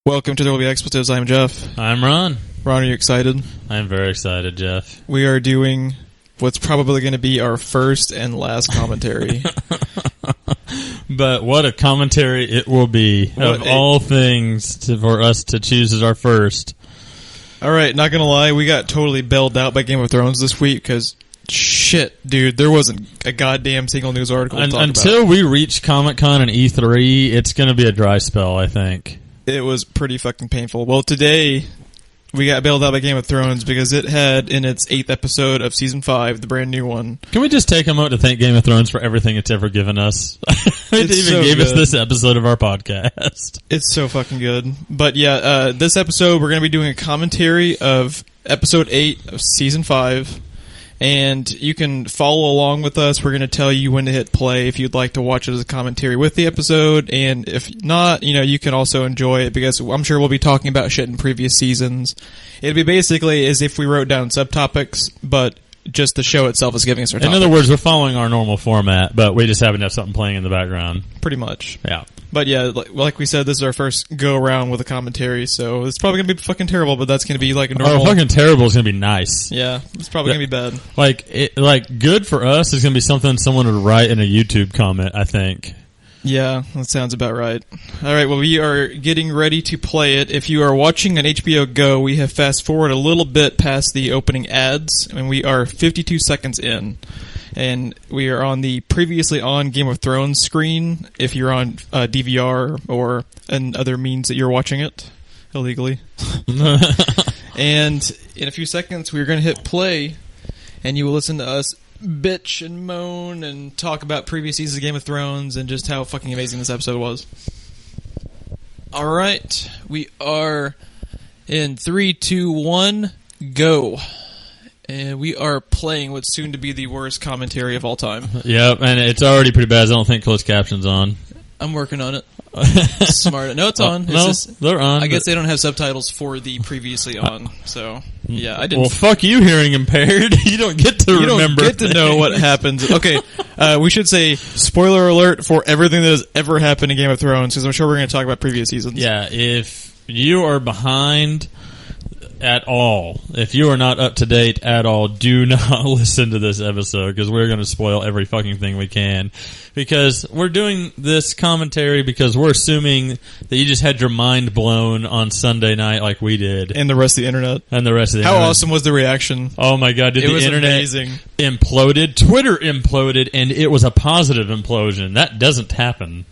Welcome to There Will Be Expletives. I'm Jeff. I'm Ron. Ron, are you excited? I'm very excited, Jeff. We are doing what's probably going to be our first and last commentary. But what a commentary it will be. All things for us to choose as our first. All right, not going to lie, we got totally bailed out by Game of Thrones this week because, shit, dude, there wasn't a goddamn single news article to talk until about. we reach Comic-Con and E3, it's going to be a dry spell, I think. It was pretty fucking painful. Well, today we got bailed out by Game of Thrones because it had in its 8th episode of Season 5, the brand new one. Can we just take a moment to thank Game of Thrones for everything it's ever given us? It even gave us this episode of our podcast. It's so fucking good. But yeah, this episode we're going to be doing a commentary of Episode 8 of Season 5. And you can follow along with us. We're going to tell you when to hit play if you'd like to watch it as a commentary with the episode. And if not, you can also enjoy it because I'm sure we'll be talking about shit in previous seasons. It'll be basically as if we wrote down subtopics, but just the show itself is giving us our topics. In other words, we're following our normal format, but we just happen to have something playing in the background. Pretty much. Yeah. But yeah, like we said, this is our first go-around with a commentary, so it's probably going to be fucking terrible, but that's going to be like a normal... Oh, fucking terrible is going to be nice. Yeah, it's probably going to be bad. Like good for us is going to be something someone would write in a YouTube comment, I think. Yeah, that sounds about right. Alright, well, we are getting ready to play it. If you are watching on HBO Go, we have fast-forward a little bit past the opening ads, and we are 52 seconds in. And we are on the previously on Game of Thrones screen, if you're on DVR or other means that you're watching it illegally. And in a few seconds, we're going to hit play, and you will listen to us bitch and moan and talk about previous seasons of Game of Thrones and just how fucking amazing this episode was. Alright, we are in 3, 2, 1, go. And we are playing what's soon to be the worst commentary of all time. Yep, and it's already pretty bad. I don't think closed caption's on. I'm working on it. Smart. No, it's on. They're on. I guess they don't have subtitles for the previously on. So, yeah, I didn't. Well, fuck you, hearing impaired. You don't get to remember. You don't get to know what happens. Okay, we should say spoiler alert for everything that has ever happened in Game of Thrones, because I'm sure we're going to talk about previous seasons. Yeah, if you are behind at all, if you are not up to date at all, do not listen to this episode because we're going to spoil every fucking thing we can. Because we're doing this commentary because we're assuming that you just had your mind blown on Sunday night like we did. And the rest of the internet. How awesome was the reaction? Oh my god, did the internet amazing. Imploded? Twitter imploded, and it was a positive implosion. That doesn't happen.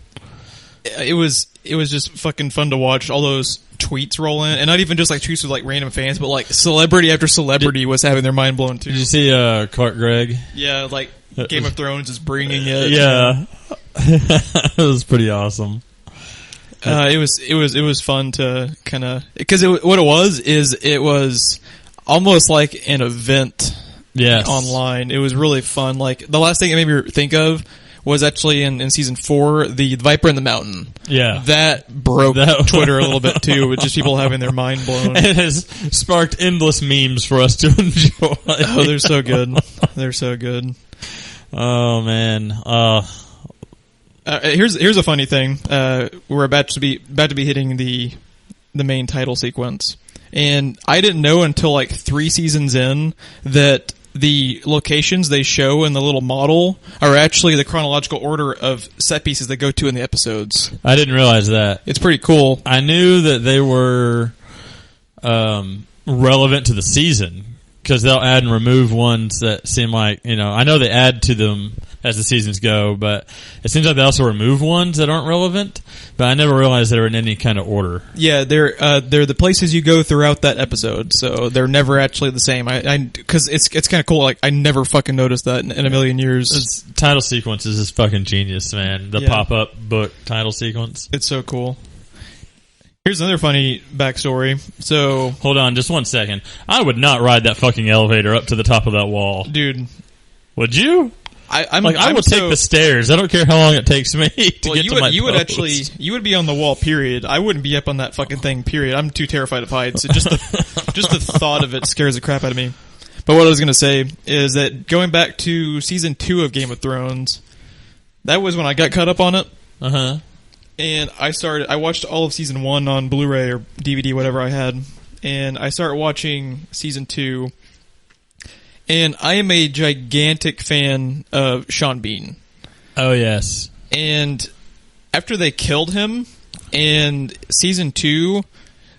It was just fucking fun to watch all those tweets roll in, and not even just like tweets with like random fans, but like celebrity after celebrity was having their mind blown too. Did you see Clark Gregg? Yeah, like Game of Thrones is bringing it. Yeah, it was pretty awesome. It was fun to kind of because what it was almost like an event. Yes. Online. It was really fun. Like the last thing it made me think of was actually in season 4, the Viper in the Mountain. Yeah. That broke Twitter a little bit too, with just people having their mind blown. It has sparked endless memes for us to enjoy. Oh, they're so good. They're so good. Oh, man. Here's a funny thing. We're about to be hitting the main title sequence. And I didn't know until like 3 seasons in that the locations they show in the little model are actually the chronological order of set pieces they go to in the episodes. I didn't realize that. It's pretty cool. I knew that they were relevant to the season because they'll add and remove ones that seem like, I know they add to them as the seasons go, but it seems like they also remove ones that aren't relevant, but I never realized they were in any kind of order. Yeah, they're the places you go throughout that episode, so they're never actually the same. Because it's kind of cool, like, I never fucking noticed that in a million years. Title sequences is fucking genius, man. The pop-up book title sequence. It's so cool. Here's another funny backstory. So, hold on, just 1 second. I would not ride that fucking elevator up to the top of that wall. Dude. Would you? I would take the stairs. I don't care how long it takes me to get to my post. You would be on the wall, period. I wouldn't be up on that fucking thing, period. I'm too terrified of heights. Just the thought of it scares the crap out of me. But what I was going to say is that going back to season 2 of Game of Thrones, that was when I got caught up on it. Uh-huh. and I watched all of season 1 on Blu-ray or DVD, whatever I had, and I started watching season 2, and I am a gigantic fan of Sean Bean. Oh, yes. And after they killed him, and season 2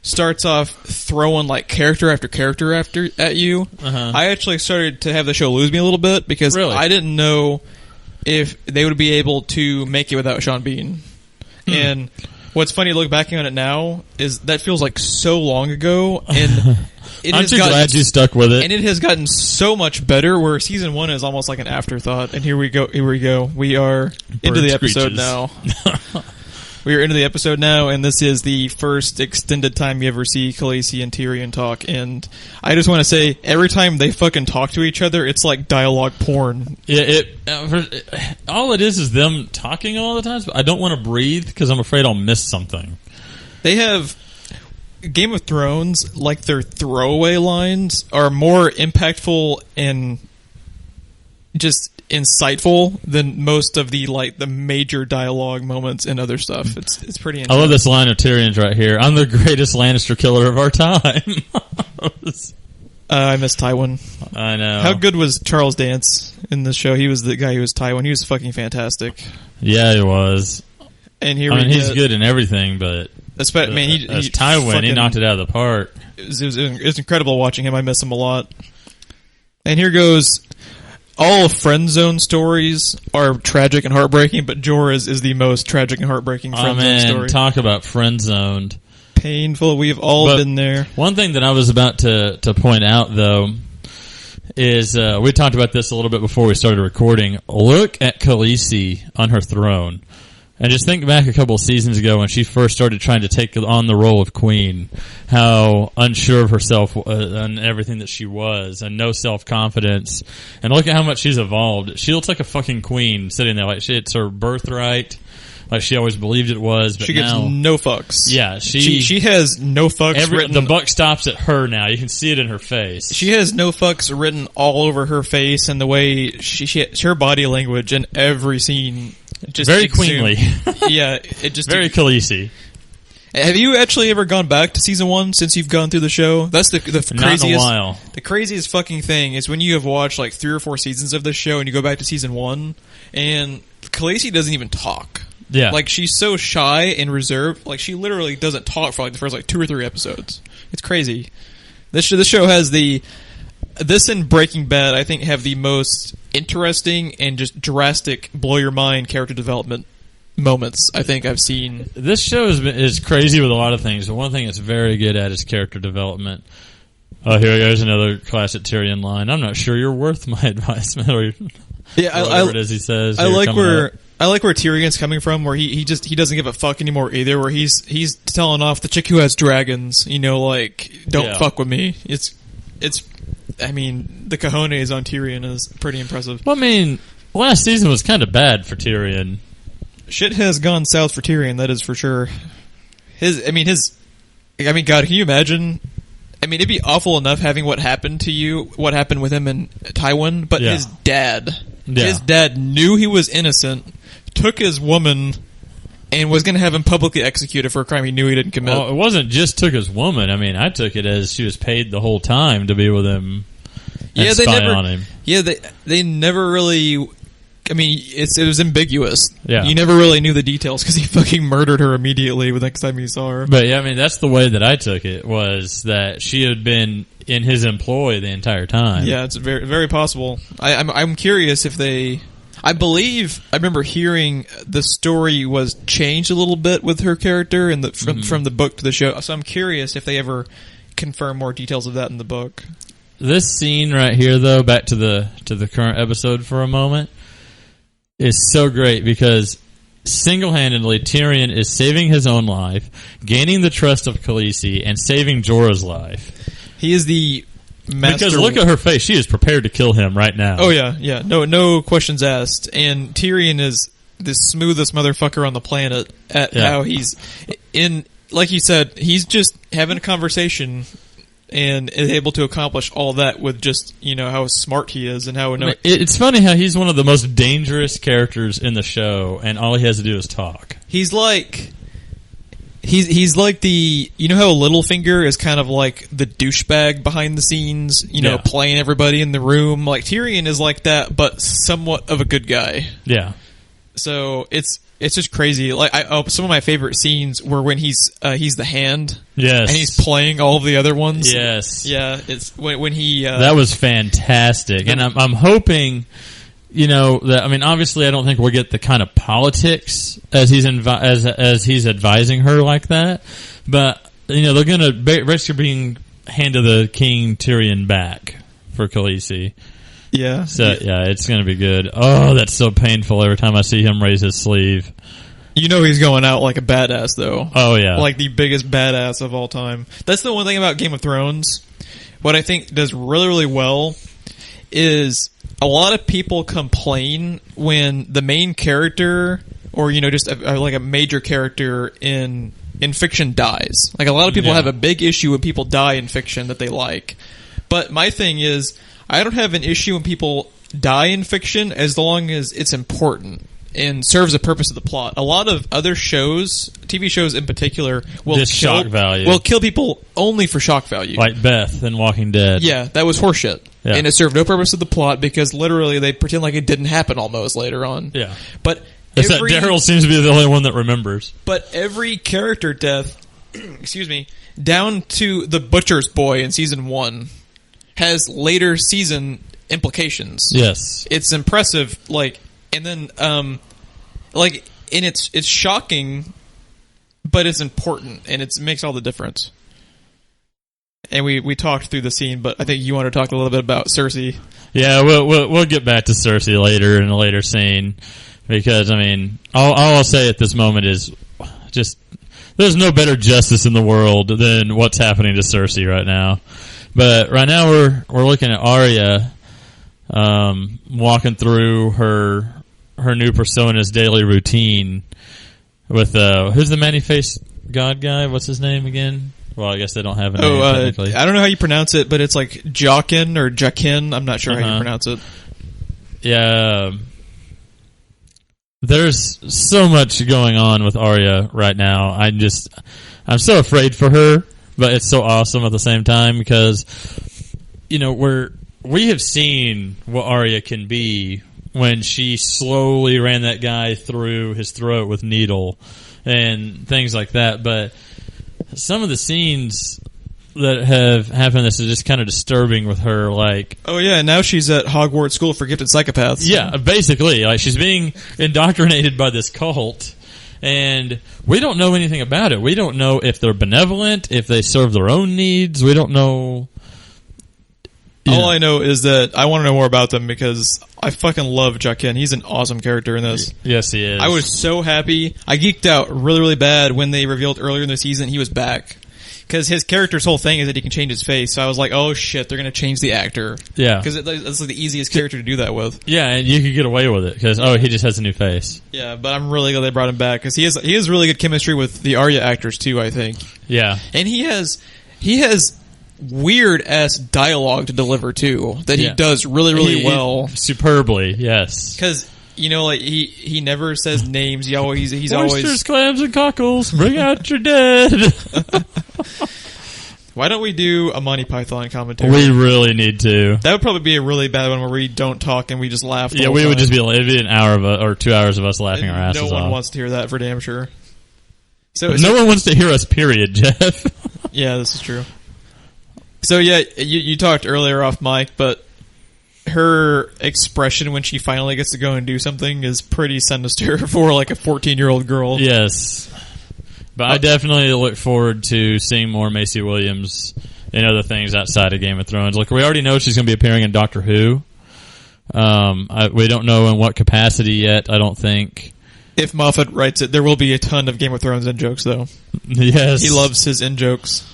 starts off throwing like character after character at you, I actually started to have the show lose me a little bit because I didn't know if they would be able to make it without Sean Bean. And what's funny to look back on it now is that feels like so long ago, and I'm too glad you stuck with it. And it has gotten so much better where season 1 is almost like an afterthought. And here we go. We are into the episode now. We are into the episode now, and this is the first extended time you ever see Khaleesi and Tyrion talk. And I just want to say, every time they fucking talk to each other, it's like dialogue porn. Yeah, all it is them talking all the time. But I don't want to breathe because I'm afraid I'll miss something. They have Game of Thrones, like their throwaway lines are more impactful and just insightful than most of the major dialogue moments and other stuff. It's pretty intense. I love this line of Tyrion's right here. I'm the greatest Lannister killer of our time. I miss Tywin. I know. How good was Charles Dance in this show? He was the guy who was Tywin. He was fucking fantastic. Yeah, he was. And he's good in everything, but as Tywin, he knocked it out of the park. It was incredible watching him. I miss him a lot. And here goes. All friend zone stories are tragic and heartbreaking, but Jorah's is the most tragic and heartbreaking friend zone story. Talk about friend zoned. Painful. We've all been there. One thing that I was about to point out, though, is we talked about this a little bit before we started recording. Look at Khaleesi on her throne. And just think back a couple of seasons ago when she first started trying to take on the role of queen, how unsure of herself and everything that she was, and no self-confidence. And look at how much she's evolved. She looks like a fucking queen sitting there. Like it's her birthright. Like she always believed it was. But she gives no fucks. Yeah, she has no fucks. The buck stops at her now. You can see it in her face. She has no fucks written all over her face, and the way her body language in every scene. Just very queenly. Yeah, it just very Khaleesi. Have you actually ever gone back to season 1 since you've gone through the show? That's the craziest. Not in a while. The craziest fucking thing is when you have watched like 3 or 4 seasons of this show and you go back to season 1 and Khaleesi doesn't even talk. Yeah, like she's so shy and reserved. Like she literally doesn't talk for like the first 2 or 3 episodes. It's crazy. This show has this and Breaking Bad, I think, have the most interesting and just drastic, blow your mind character development moments I think I've seen. This show is crazy with a lot of things, but one thing it's very good at is character development. Oh, here goes another classic Tyrion line. I'm not sure you're worth my advice, or whatever it is he says. I like where Tyrion's coming from, where he doesn't give a fuck anymore either. Where he's telling off the chick who has dragons, don't fuck with me. It's. I mean, the cojones on Tyrion is pretty impressive. Well, I mean, last season was kind of bad for Tyrion. Shit has gone south for Tyrion, that is for sure. God, can you imagine? I mean, it'd be awful enough having what happened with him and Tywin, but his dad knew he was innocent, took his woman, and was going to have him publicly executed for a crime he knew he didn't commit. Well, it wasn't just took his woman. I mean, I took it as she was paid the whole time to be with him and spy on him. Yeah, they never really... I mean, it was ambiguous. Yeah. You never really knew the details because he fucking murdered her immediately the next time you saw her. But yeah, I mean, that's the way that I took it, was that she had been in his employ the entire time. Yeah, it's very, very possible. I'm curious if they... I remember hearing the story was changed a little bit with her character from the book to the show. So I'm curious if they ever confirm more details of that in the book. This scene right here, though, back to the current episode for a moment, is so great because single-handedly Tyrion is saving his own life, gaining the trust of Khaleesi, and saving Jorah's life. He is the master. Because look at her face; she is prepared to kill him right now. Oh yeah, no questions asked. And Tyrion is the smoothest motherfucker on the planet at how he's in. Like you said, he's just having a conversation and is able to accomplish all that with just how smart he is and how. It's funny how he's one of the most dangerous characters in the show, and all he has to do is talk. He's like the, you know how Littlefinger is kind of like the douchebag behind the scenes, you know, playing everybody in the room. Like Tyrion is like that, but somewhat of a good guy. Yeah. So it's just crazy. Like some of my favorite scenes were when he's the hand, yes, and he's playing all of the other ones. Yes, yeah. It's when he that was fantastic, and I'm hoping. You know, that, I mean, obviously I don't think we'll get the kind of politics as he's as he's advising her like that, but, you know, they're going to basically bring Hand of the King Tyrion back for Khaleesi. Yeah. So, yeah, it's going to be good. Oh, that's so painful every time I see him raise his sleeve. You know he's going out like a badass, though. Oh, yeah. Like the biggest badass of all time. That's the one thing about Game of Thrones. What I think does really, really well is a lot of people complain when the main character, or, you know, just like a major character in fiction dies. Like, a lot of people have a big issue when people die in fiction that they like. But my thing is, I don't have an issue when people die in fiction as long as it's important and serves the purpose of the plot. A lot of other shows, TV shows in particular, will kill people only for shock value. Like Beth in Walking Dead. Yeah, that was horseshit. Yeah. And it served no purpose of the plot because literally they pretend like it didn't happen almost later on. Yeah. But Daryl seems to be the only one that remembers. But every character death, excuse me, down to the butcher's boy in season 1, has later season implications. Yes. It's impressive, like, and then, and it's shocking, but it's important, and it makes all the difference. And we talked through the scene, but I think you want to talk a little bit about Cersei. Yeah, we'll get back to Cersei later in a later scene, because, I mean, all I'll say at this moment is just there's no better justice in the world than what's happening to Cersei right now. But right now we're looking at Arya walking through her new persona's daily routine with who's the many-faced god guy? What's his name again? Well, I guess they don't have a name technically. I don't know how you pronounce it, but it's like Jaqen or Jaqen. I'm not sure how you pronounce it. Yeah. There's so much going on with Arya right now. I'm so afraid for her, but it's so awesome at the same time because, you know, we have seen what Arya can be when she slowly ran that guy through his throat with needle and things like that, but some of the scenes that have happened this is just kind of disturbing with her, like... Oh, yeah, now she's at Hogwarts School for Gifted Psychopaths. Yeah, basically. Like, she's being indoctrinated by this cult, and we don't know anything about it. We don't know if they're benevolent, if they serve their own needs. We don't know... All I know is that I want to know more about them because I fucking love Jaqen. He's an awesome character in this. Yes, he is. I was so happy. I geeked out really, really bad when they revealed earlier in the season he was back. Because his character's whole thing is that he can change his face. So I was like, oh shit, they're going to change the actor. Yeah. Because that's like the easiest character to do that with. Yeah, and you could get away with it because, he just has a new face. Yeah, but I'm really glad they brought him back because he has really good chemistry with the Arya actors too, I think. Yeah. And he has weird ass dialogue to deliver too that he does really, really well. Superbly, yes. Because, you know, like he never says names. He's Oysters, always clams, and cockles. Bring out your dead. Why don't we do a Monty Python commentary? We really need to. That would probably be a really bad one where we don't talk and we just laugh. Yeah, we would just be it'd be an hour or 2 hours of us laughing our asses off. No one wants to hear that for damn sure. So no one wants to hear us. Period, Jeff. Yeah, this is true. So yeah, you talked earlier off mic, but her expression when she finally gets to go and do something is pretty sinister for like a 14-year-old girl. Yes. But I definitely look forward to seeing more Maisie Williams and other things outside of Game of Thrones. Like, we already know she's going to be appearing in Doctor Who. We don't know in what capacity yet, I don't think. If Moffat writes it, there will be a ton of Game of Thrones in-jokes, though. Yes. He loves his in-jokes.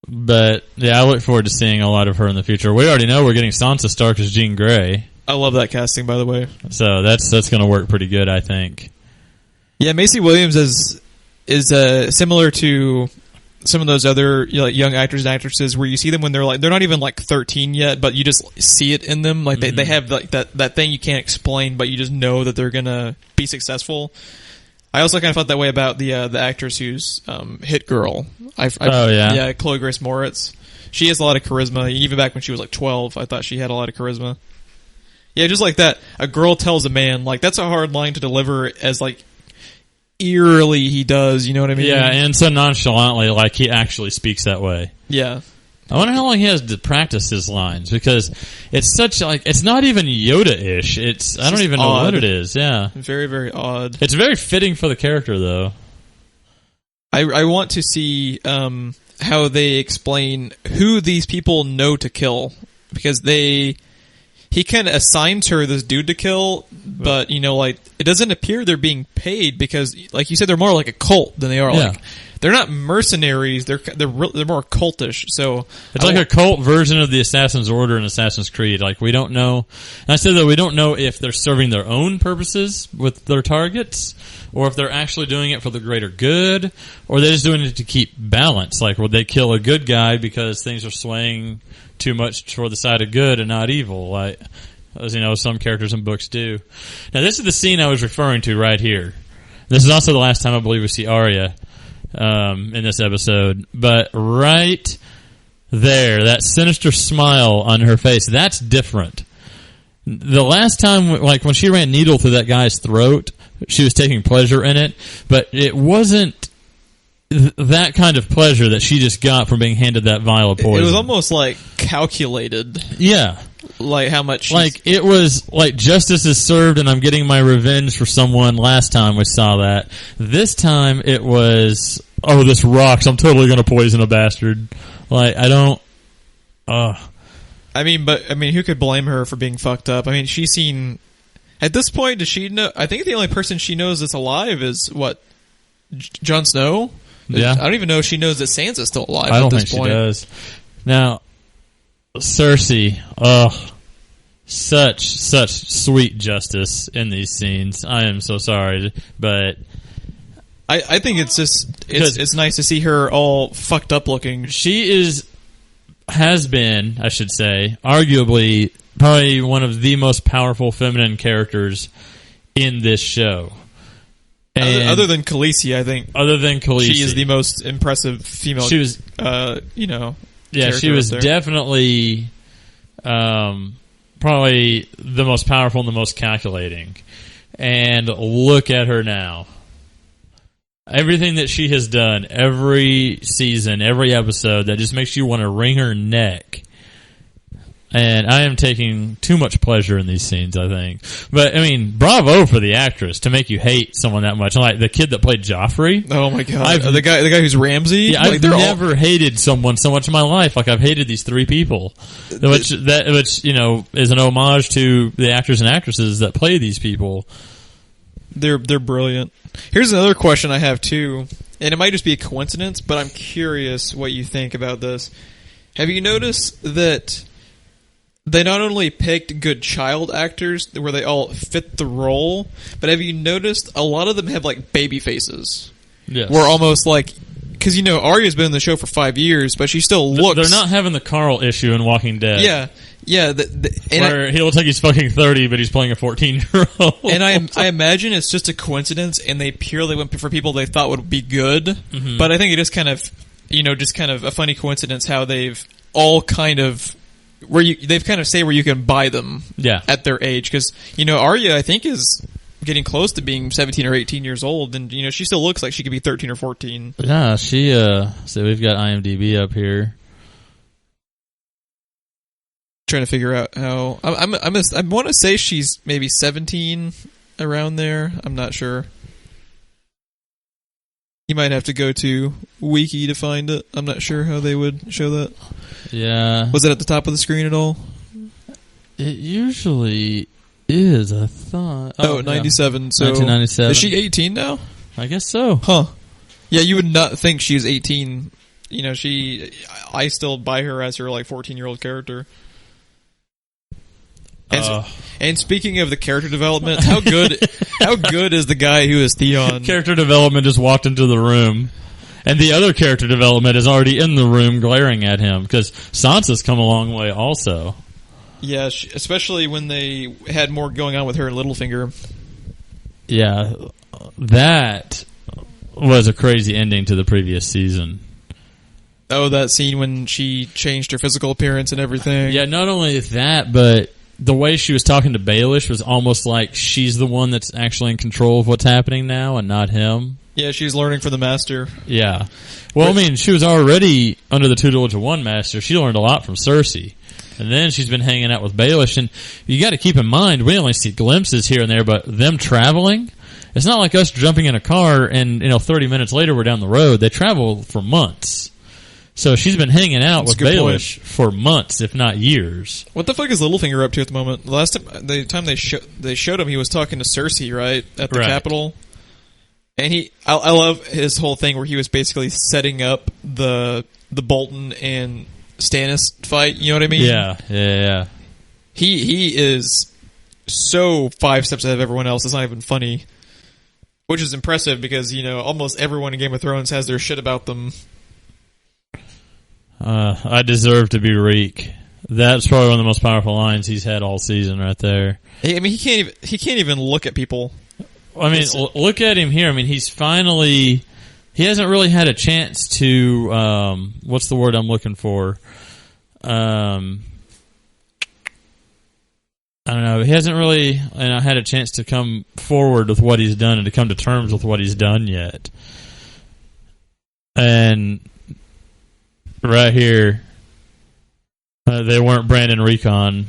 But, yeah, I look forward to seeing a lot of her in the future. We already know we're getting Sansa Stark as Jean Grey. I love that casting, by the way. So that's going to work pretty good, I think. Yeah, Maisie Williams is similar to some of those other young actors and actresses where you see them when they're not even like 13 yet, but you just see it in them. Like they have like that thing you can't explain, but you just know that they're gonna be successful. I also kind of felt that way about the actress who's Hit Girl. Yeah, Chloe Grace Moretz. She has a lot of charisma. Even back when she was like 12, I thought she had a lot of charisma. Yeah, just like that. A girl tells a man, like, that's a hard line to deliver as, like, eerily he does, you know what I mean? Yeah, and so nonchalantly, like, he actually speaks that way. Yeah. I wonder how long he has to practice his lines, because it's such, like, it's not even Yoda-ish. I don't even know what it is, yeah. Very, very odd. It's very fitting for the character, though. I want to see how they explain who these people know to kill, because he kind of assigns her this dude to kill, but, you know, like, it doesn't appear they're being paid because, like you said, they're more like a cult than they are like... They're not mercenaries. They're more cultish. So it's like a cult version of the Assassin's Order and Assassin's Creed. Like, we don't know. And I said that we don't know if they're serving their own purposes with their targets, or if they're actually doing it for the greater good, or they're just doing it to keep balance. Like, would they kill a good guy because things are swaying too much toward the side of good and not evil? Like, as you know, some characters in books do. Now, this is the scene I was referring to right here. This is also the last time I believe we see Arya. In this episode, but right there, that sinister smile on her face, that's different. The last time, like when she ran needle through that guy's throat, she was taking pleasure in it, but it wasn't that kind of pleasure that she just got from being handed that vial of poison. It was almost like calculated. Yeah. Like how much... Like, it was like justice is served and I'm getting my revenge for someone last time we saw that. This time it was, oh, this rocks, I'm totally going to poison a bastard. Like, I don't... I mean, who could blame her for being fucked up? I mean, she's seen... At this point, does she know... I think the only person she knows that's alive is, what, Jon Snow? Yeah. I don't even know if she knows that Sansa's still alive I don't at this think point. she does. Now... Cersei, such sweet justice in these scenes. I am so sorry, but I think it's just it's nice to see her all fucked up looking. She has been, I should say, arguably probably one of the most powerful feminine characters in this show. Other than Khaleesi, I think. Other than Khaleesi, she is the most impressive female. She was, Yeah, she was definitely probably the most powerful and the most calculating. And look at her now. Everything that she has done, every season, every episode, that just makes you want to wring her neck. And I am taking too much pleasure in these scenes, I think. But, I mean, bravo for the actress to make you hate someone that much. Like the kid that played Joffrey. Oh my god. The guy who's Ramsay? Yeah, I've never hated someone so much in my life. Like, I've hated these three people. Which, you know, is an homage to the actors and actresses that play these people. They're brilliant. Here's another question I have, too. And it might just be a coincidence, but I'm curious what you think about this. Have you noticed that... They not only picked good child actors where they all fit the role, but have you noticed a lot of them have like baby faces? Yes. We're almost like, because you know Arya's been in the show for 5 years, but she still looks. They're not having the Carl issue in Walking Dead. Yeah. Where he looks like he's fucking 30, but he's playing a 14-year-old. And I imagine it's just a coincidence, and they purely went for people they thought would be good. Mm-hmm. But I think it is kind of, just kind of a funny coincidence how they've all kind of. They've kind of say where you can buy them at their age. Because, Arya, I think, is getting close to being 17 or 18 years old. And, she still looks like she could be 13 or 14. Yeah, she, so we've got IMDb up here. Trying to figure out how... I want to say she's maybe 17, around there. I'm not sure. You might have to go to Wiki to find it. I'm not sure how they would show that. Yeah. Was it at the top of the screen at all? It usually is, I thought. Oh, 97. Yeah. So 1997. Is she 18 now? I guess so. Huh. Yeah, you would not think she's 18. I still buy her as her, 14-year-old character. And speaking of the character development, how good is the guy who is Theon? Character development just walked into the room, and the other character development is already in the room glaring at him, because Sansa's come a long way also. Yeah, especially when they had more going on with her and Littlefinger. Yeah. that was a crazy ending to the previous season. Oh, that scene when she changed her physical appearance and everything. Yeah, not only that, but the way she was talking to Baelish was almost like she's the one that's actually in control of what's happening now and not him. Yeah, she's learning from the master. Yeah. Well, I mean, she was already under the tutelage of one master. She learned a lot from Cersei. And then she's been hanging out with Baelish. And you got to keep in mind, we only see glimpses here and there, but them traveling, it's not like us jumping in a car and, 30 minutes later we're down the road. They travel for months. So she's been hanging out with Baelish for months, if not years. What the fuck is Littlefinger up to at the moment? The last time, they showed him, he was talking to Cersei, right, at the Capitol. And I love his whole thing where he was basically setting up the Bolton and Stannis fight. You know what I mean? Yeah. He is so 5 steps ahead of everyone else. It's not even funny, which is impressive because almost everyone in Game of Thrones has their shit about them. I deserve to be Reek. That's probably one of the most powerful lines he's had all season, right there. I mean, he can't even look at people. I mean, look at him here. I mean, he hasn't really had a chance to. What's the word I'm looking for? I don't know. He hasn't really had a chance to come forward with what he's done and to come to terms with what he's done yet. And right here, they weren't Brandon Recon.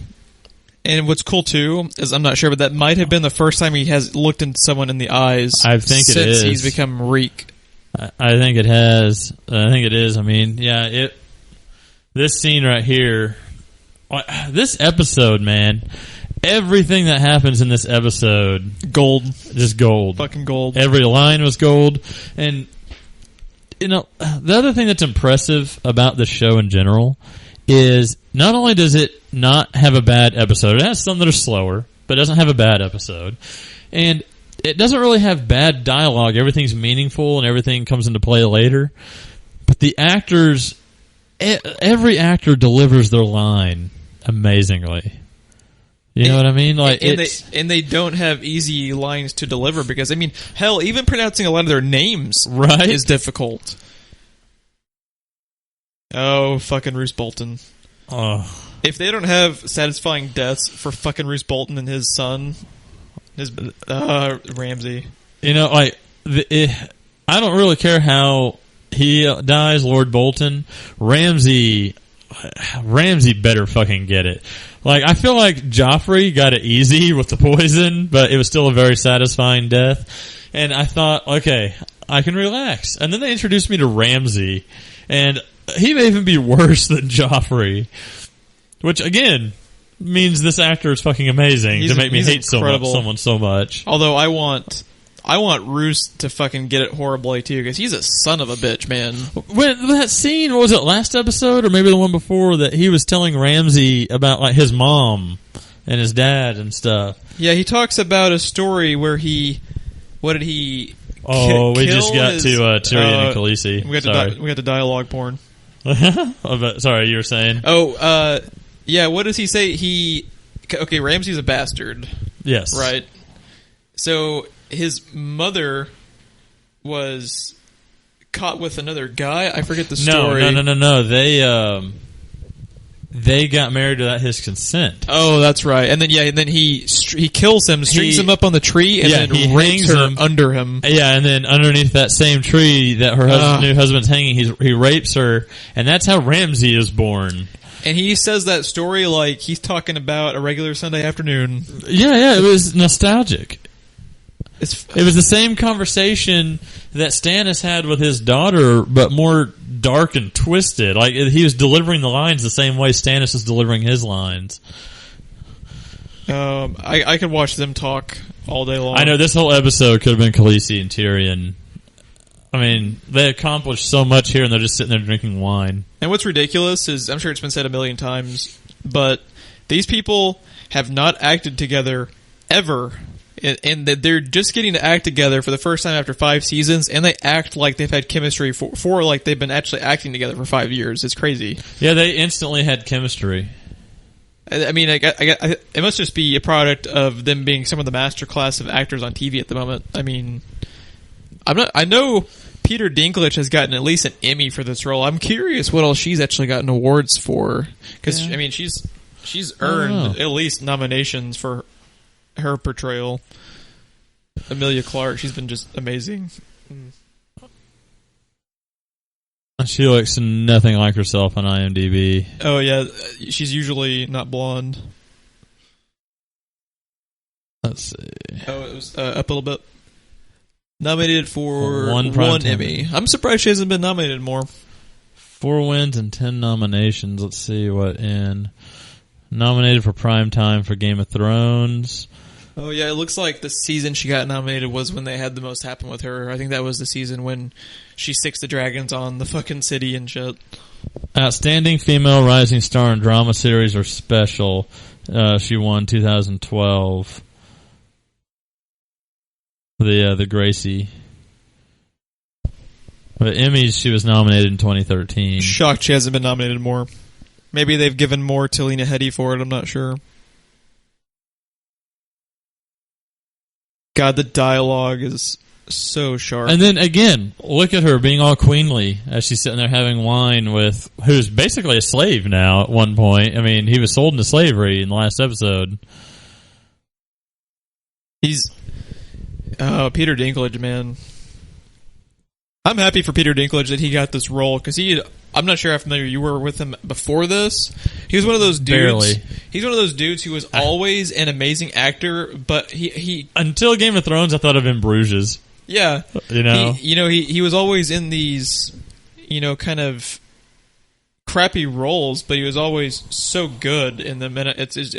And what's cool too is I'm not sure, but that might have been the first time he has looked into someone in the eyes. I think it is. Since he's become Reek. I think it has. I think it is. I mean, yeah. This scene right here, this episode, man. Everything that happens in this episode, gold, just gold, fucking gold. Every line was gold, and the other thing that's impressive about the show in general is not only does it not have a bad episode, it has some that are slower, but it doesn't have a bad episode. And it doesn't really have bad dialogue. Everything's meaningful and everything comes into play later. But the actors, every actor delivers their line amazingly. You know what I mean? Like, and they don't have easy lines to deliver because, I mean, hell, even pronouncing a lot of their names is difficult. Oh, fucking Roose Bolton. Oh. If they don't have satisfying deaths for fucking Roose Bolton and his son, Ramsay. I don't really care how he dies, Lord Bolton. Ramsay better fucking get it. Like, I feel like Joffrey got it easy with the poison, but it was still a very satisfying death. And I thought, okay, I can relax. And then they introduced me to Ramsay, and he may even be worse than Joffrey. Which, again, means this actor is fucking amazing to make me hate someone so much. Although I want Roose to fucking get it horribly, too, because he's a son of a bitch, man. When that scene, what was it, last episode, or maybe the one before, that he was telling Ramsay about, like, his mom and his dad and stuff. Yeah, he talks about a story where we just got to Tyrion and Khaleesi. We got to dialogue porn. Sorry, you were saying? Yeah, what does he say? Ramsay's a bastard. Yes. Right? So his mother was caught with another guy. I forget the story. No. They got married without his consent. Oh, that's right. And then he kills him, strings him up on the tree, and then rapes her under him. Yeah, and then underneath that same tree that her new husband's hanging, he rapes her, and that's how Ramsay is born. And he says that story like he's talking about a regular Sunday afternoon. Yeah, it was nostalgic. It was the same conversation that Stannis had with his daughter, but more dark and twisted. Like, he was delivering the lines the same way Stannis is delivering his lines. I could watch them talk all day long. I know, this whole episode could have been Khaleesi and Tyrion. I mean, they accomplished so much here, and they're just sitting there drinking wine. And what's ridiculous is, I'm sure it's been said a million times, but these people have not acted together ever. And they're just getting to act together for the first time after 5 seasons, and they act like they've had chemistry for like they've been actually acting together for 5 years. It's crazy. Yeah, they instantly had chemistry. I mean, it must just be a product of them being some of the master class of actors on TV at the moment. I mean, I know Peter Dinklage has gotten at least an Emmy for this role. I'm curious what else she's actually gotten awards for, because I mean, she's earned at least nominations for her portrayal. Emilia Clarke, she's been just amazing. She looks nothing like herself on IMDb. Oh yeah, she's usually not blonde. Let's see. Oh, it was up a little bit. Nominated for one Emmy. I'm surprised she hasn't been nominated more. 4 wins and 10 nominations. Let's see what in. Nominated for Primetime for Game of Thrones. Oh yeah, it looks like the season she got nominated was when they had the most happen with her. I think that was the season when she sticks the dragons on the fucking city and shit. Outstanding Female Rising Star in Drama Series or Special. She won 2012. The Gracie. But Emmys, she was nominated in 2013. Shocked she hasn't been nominated more. Maybe they've given more to Lena Headey for it, I'm not sure. God, the dialogue is so sharp. And then again, look at her being all queenly as she's sitting there having wine with who's basically a slave now at one point. I mean, he was sold into slavery in the last episode. He's Peter Dinklage, man. I'm happy for Peter Dinklage that he got this role, because I'm not sure how familiar you were with him before this. He was one of those dudes. Barely. He's one of those dudes who was always an amazing actor, but he until Game of Thrones, I thought of him Bruges. Yeah, he was always in these, kind of crappy roles, but he was always so good in them. And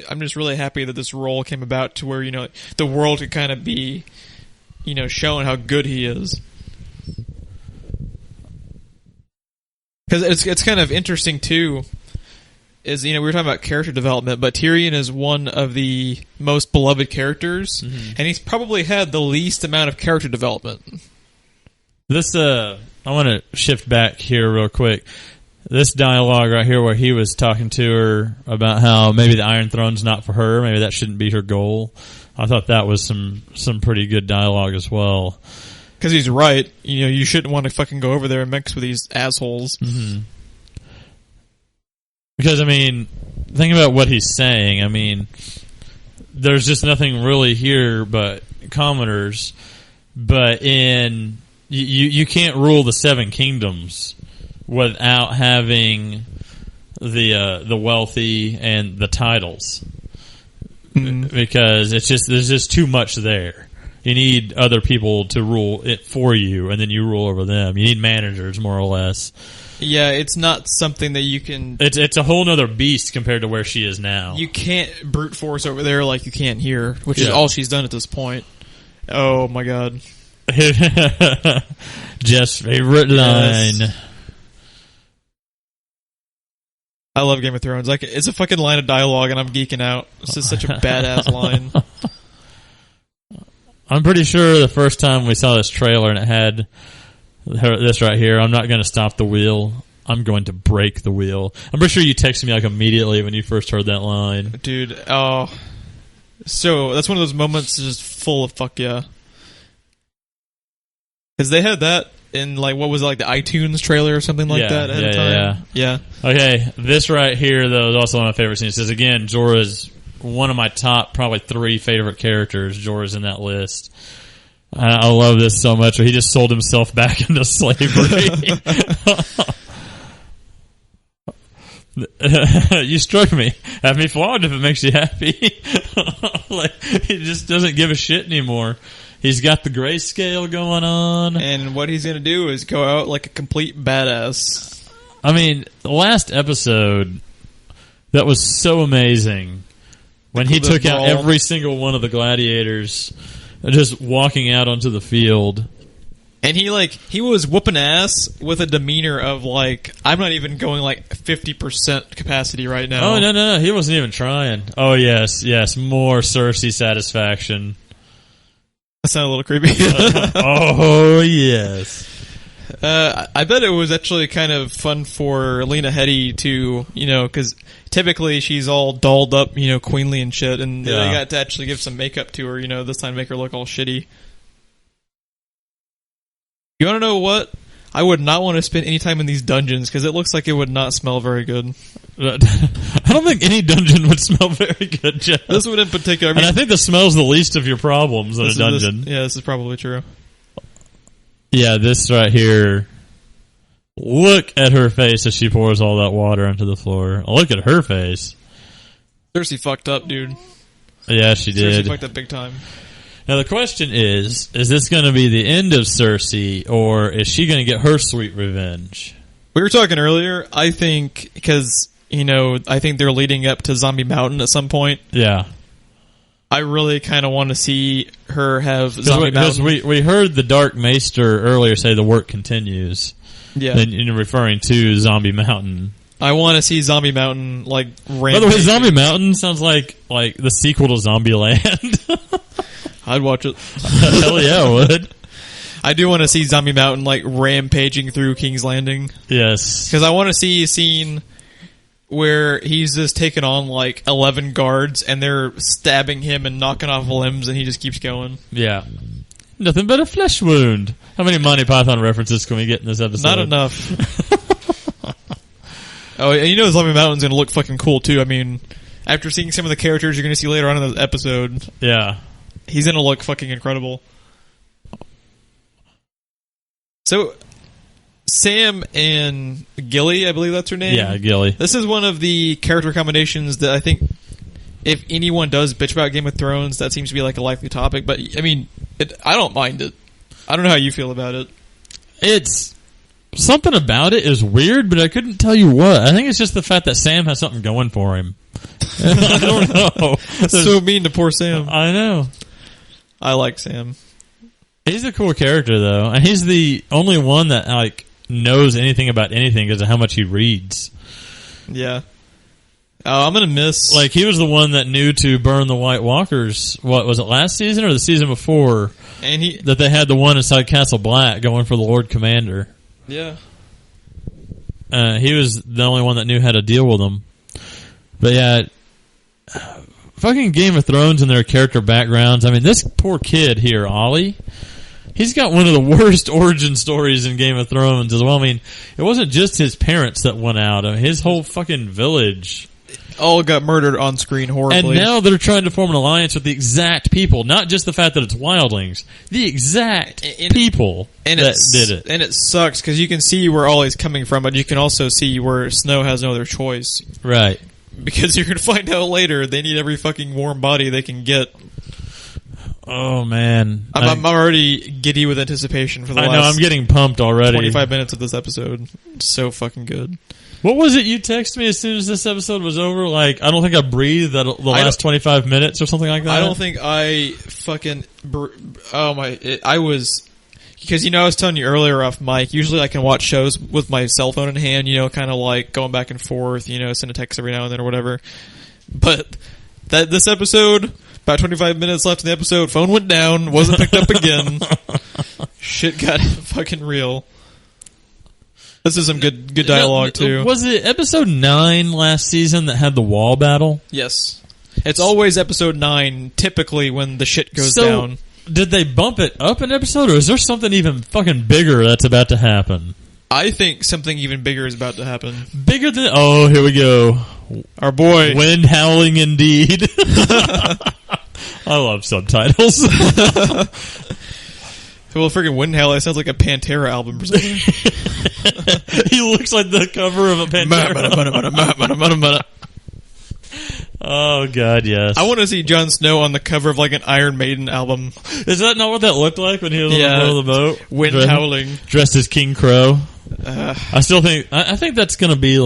I'm just really happy that this role came about to where the world could kind of be, showing how good he is. Because it's kind of interesting too. Is we were talking about character development, but Tyrion is one of the most beloved characters, and he's probably had the least amount of character development. This I want to shift back here real quick. This dialogue right here, where he was talking to her about how maybe the Iron Throne's not for her, maybe that shouldn't be her goal. I thought that was some pretty good dialogue as well. Because he's right. You shouldn't want to fucking go over there and mix with these assholes. Mm-hmm. Because, I mean, think about what he's saying. I mean, there's just nothing really here but commoners. But you can't rule the Seven Kingdoms without having the wealthy and the titles. Mm-hmm. Because there's just too much there. You need other people to rule it for you, and then you rule over them. You need managers, more or less. Yeah, it's not something that you can... It's a whole other beast compared to where she is now. You can't brute force over there like you can here, which is all she's done at this point. Oh, my God. Jeff's favorite line. Yes. I love Game of Thrones. It's a fucking line of dialogue, and I'm geeking out. This is such a badass line. I'm pretty sure the first time we saw this trailer and it had this right here, I'm not going to stop the wheel, I'm going to break the wheel. I'm pretty sure you texted me immediately when you first heard that line. Dude, so that's one of those moments just full of fuck yeah. Because they had that in what was it, the iTunes trailer or something like that at the time? Yeah. Okay, this right here though is also one of my favorite scenes. It says again, Jorah's one of my top probably 3 favorite characters. Jorah's in that list. I love this so much. He just sold himself back into slavery. You struck me. Have me flogged if it makes you happy. He just doesn't give a shit anymore. He's got the grayscale going on. And what he's going to do is go out like a complete badass. I mean, the last episode, that was so amazing. When he took out every single one of the gladiators, just walking out onto the field. And he was whooping ass with a demeanor of I'm not even going 50% capacity right now. Oh, no. He wasn't even trying. Oh, yes. More Cersei satisfaction. That sounded a little creepy. Oh, yes. I bet it was actually kind of fun for Lena Headey to, because typically she's all dolled up, queenly and shit, and they got to actually give some makeup to her, this time make her look all shitty. You want to know what? I would not want to spend any time in these dungeons because it looks like it would not smell very good. I don't think any dungeon would smell very good, Jeff. This one in particular. I think the smell's the least of your problems in a dungeon. This is probably true. Yeah, this right here. Look at her face as she pours all that water onto the floor. Look at her face. Cersei fucked up, dude. Yeah, she did. Cersei fucked up big time. Now the question is this going to be the end of Cersei, or is she going to get her sweet revenge? We were talking earlier, I think, because, I think they're leading up to Zombie Mountain at some point. Yeah. I really kind of want to see her have Zombie Mountain. Because we heard the Dark Maester earlier say the work continues. Yeah. And referring to Zombie Mountain. I want to see Zombie Mountain, rampaging. By the way, Zombie Mountain sounds like the sequel to Zombieland. I'd watch it. Hell yeah, I would. I do want to see Zombie Mountain, rampaging through King's Landing. Yes. Because I want to see a scene where he's just taking on, 11 guards, and they're stabbing him and knocking off limbs, and he just keeps going. Yeah. Nothing but a flesh wound. How many Monty Python references can we get in this episode? Not enough. Oh, and Zombie Mountain's going to look fucking cool, too. I mean, after seeing some of the characters you're going to see later on in the episode... Yeah. He's going to look fucking incredible. So, Sam and Gilly, I believe that's her name. Yeah, Gilly. This is one of the character combinations that I think if anyone does bitch about Game of Thrones, that seems to be a likely topic. But, I mean, I don't mind it. I don't know how you feel about it. It's... Something about it is weird, but I couldn't tell you what. I think it's just the fact that Sam has something going for him. I don't know. So mean to poor Sam. I know. I like Sam. He's a cool character, though. And he's the only one that, knows anything about anything because of how much he reads. Yeah. Oh, I'm going to miss... he was the one that knew to burn the White Walkers, what, was it last season or the season before? And that they had the one inside Castle Black going for the Lord Commander. Yeah. He was the only one that knew how to deal with them. But yeah, fucking Game of Thrones and their character backgrounds. I mean, this poor kid here, Ollie, he's got one of the worst origin stories in Game of Thrones as well. I mean, it wasn't just his parents that went out. I mean, his whole fucking village all got murdered on screen horribly. And now they're trying to form an alliance with the exact people. Not just the fact that it's wildlings. The exact people that did it. And it sucks because you can see where Ollie's coming from, but you can also see where Snow has no other choice. Right. Because you're going to find out later they need every fucking warm body they can get. Oh, man. I'm already giddy with anticipation for the last... I know, I'm getting pumped already. 25 minutes of this episode. So fucking good. What was it you texted me as soon as this episode was over? I don't think I breathed the last 25 minutes or something like that. I don't think I fucking... I was... Because, I was telling you earlier off mic, usually I can watch shows with my cell phone in hand, kind of going back and forth, send a text every now and then or whatever. But this episode, about 25 minutes left in the episode, phone went down, wasn't picked up again. Shit got fucking real. This is some good dialogue, too. Was it episode 9 last season that had the wall battle? Yes. It's always episode 9, typically, when the shit goes down. Did they bump it up an episode, or is there something even fucking bigger that's about to happen? I think something even bigger is about to happen. Bigger than... Oh, here we go. Our boy. Wind howling indeed. I love subtitles. Well, freaking Wind Howling sounds like a Pantera album or something. He looks like the cover of a Pantera. Oh, God, yes. I want to see Jon Snow on the cover of an Iron Maiden album. Is that not what that looked like when he was on the boat of the boat? Wind howling. Dressed as King Crow. I still think... I think that's going to be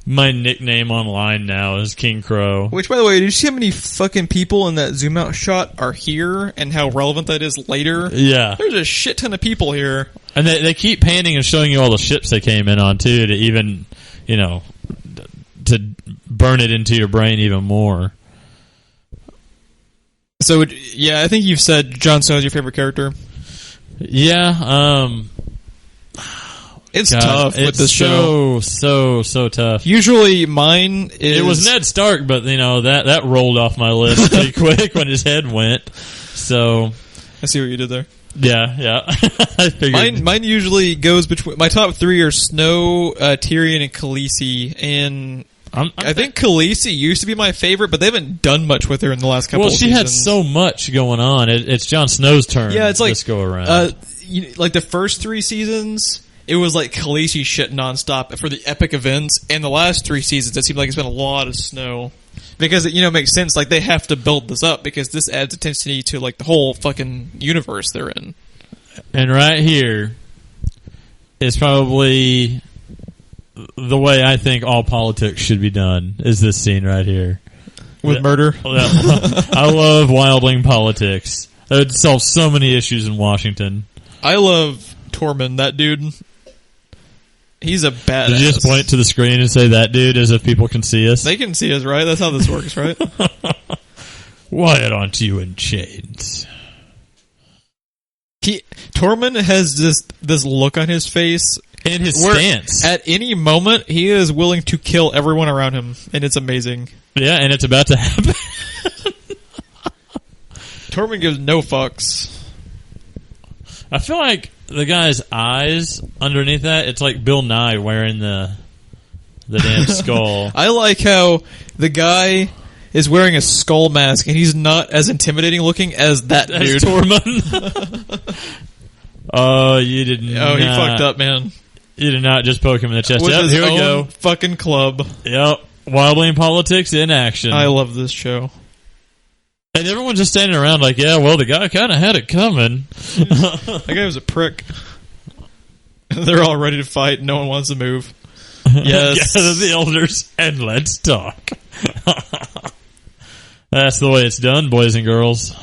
my nickname online now is King Crow. Which, by the way, did you see how many fucking people in that zoom out shot are here and how relevant that is later? Yeah. There's a shit ton of people here. And they keep panning and showing you all the ships they came in on, too, to even, to burn it into your brain even more. So, yeah, I think you've said Jon Snow is your favorite character. Yeah, It's tough with this show. So tough. Usually mine is... It was Ned Stark, but that rolled off my list pretty quick when his head went. So I see what you did there. Yeah. I figured. Mine usually goes between... My top three are Snow, Tyrion, and Khaleesi, and... I think Khaleesi used to be my favorite, but they haven't done much with her in the last couple of seasons. Well, she had so much going on. It's Jon Snow's turn. Yeah, it's like this go around. Like the first 3 seasons, it was like Khaleesi shit nonstop for the epic events, and the last 3 seasons, it seemed like it's been a lot of Snow. Because it makes sense. Like, they have to build this up because this adds intensity to like the whole fucking universe they're in. And right here is probably the way I think all politics should be done. Is this scene right here with murder? I love wildling politics. It would solve so many issues in Washington. I love Tormund. That dude. He's a badass. Did you just point to the screen and say that dude as if people can see us? They can see us, right? That's how this works, right? Why aren't you in chains? Tormund has this look on his face and his stance. At any moment, he is willing to kill everyone around him, and it's amazing. Yeah, and it's about to happen. Tormund gives no fucks. I feel like the guy's eyes underneath that, it's like Bill Nye wearing the damn skull. I like how the guy is wearing a skull mask, and he's not as intimidating looking as that dude. Tormund. Oh, you did not. Oh, he fucked up, man. You did not just poke him in the chest. With Yep, his here we own go. Fucking club. Yep. Wildling politics in action. I love this show. And everyone's just standing around like, yeah, well, the guy kind of had it coming. That guy was a prick. They're all ready to fight. No one wants to move. Yes. Gather the elders and let's talk. That's the way it's done, boys and girls.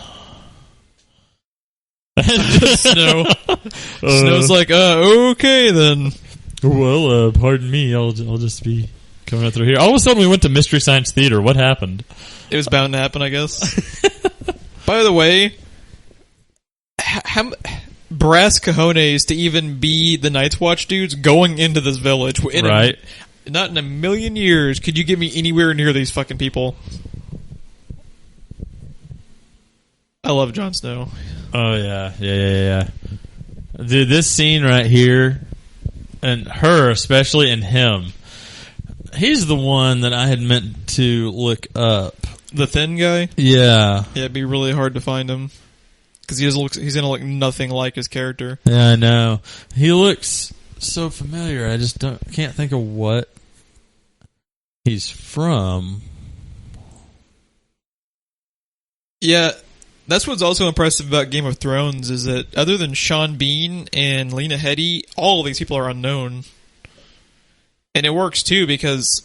Snow. Snow's like, okay then. Well, pardon me. I'll just be coming up through here. All of a sudden, we went to Mystery Science Theater. What happened? It was bound to happen, I guess. By the way, brass cojones to even be the Night's Watch dudes going into this village. Right. Not in a million years could you get me anywhere near these fucking people. I love Jon Snow. Oh, yeah. Dude, this scene right here, and her especially, and him, he's the one that I had meant to look up. The thin guy? Yeah. Yeah, it'd be really hard to find him. Because he's going to look nothing like his character. Yeah, I know. He looks so familiar. I just can't think of what he's from. Yeah, that's what's also impressive about Game of Thrones is that other than Sean Bean and Lena Headey, all of these people are unknown. And it works too because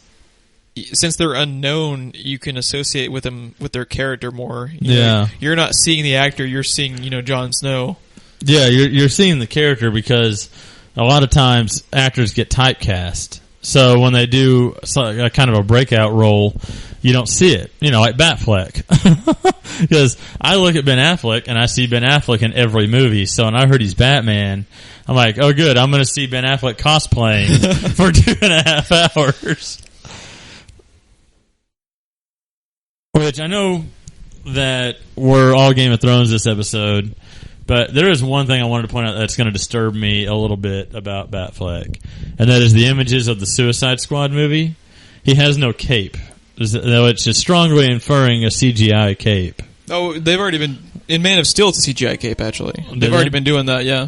since they're unknown, you can associate with them with their character more. You're not seeing the actor; you're seeing Jon Snow. Yeah, you're seeing the character because a lot of times actors get typecast. So when they do a kind of a breakout role, you don't see it. Like Batfleck. Because I look at Ben Affleck and I see Ben Affleck in every movie. So when I heard he's Batman, I'm like, oh good, I'm going to see Ben Affleck cosplaying for 2.5 hours. Which I know that we're all Game of Thrones this episode, but there is one thing I wanted to point out that's going to disturb me a little bit about Batfleck, and that is the images of the Suicide Squad movie. He has no cape, though it's just strongly inferring a CGI cape. Oh, they've already been... In Man of Steel, it's a CGI cape, actually. They've already been doing that, yeah.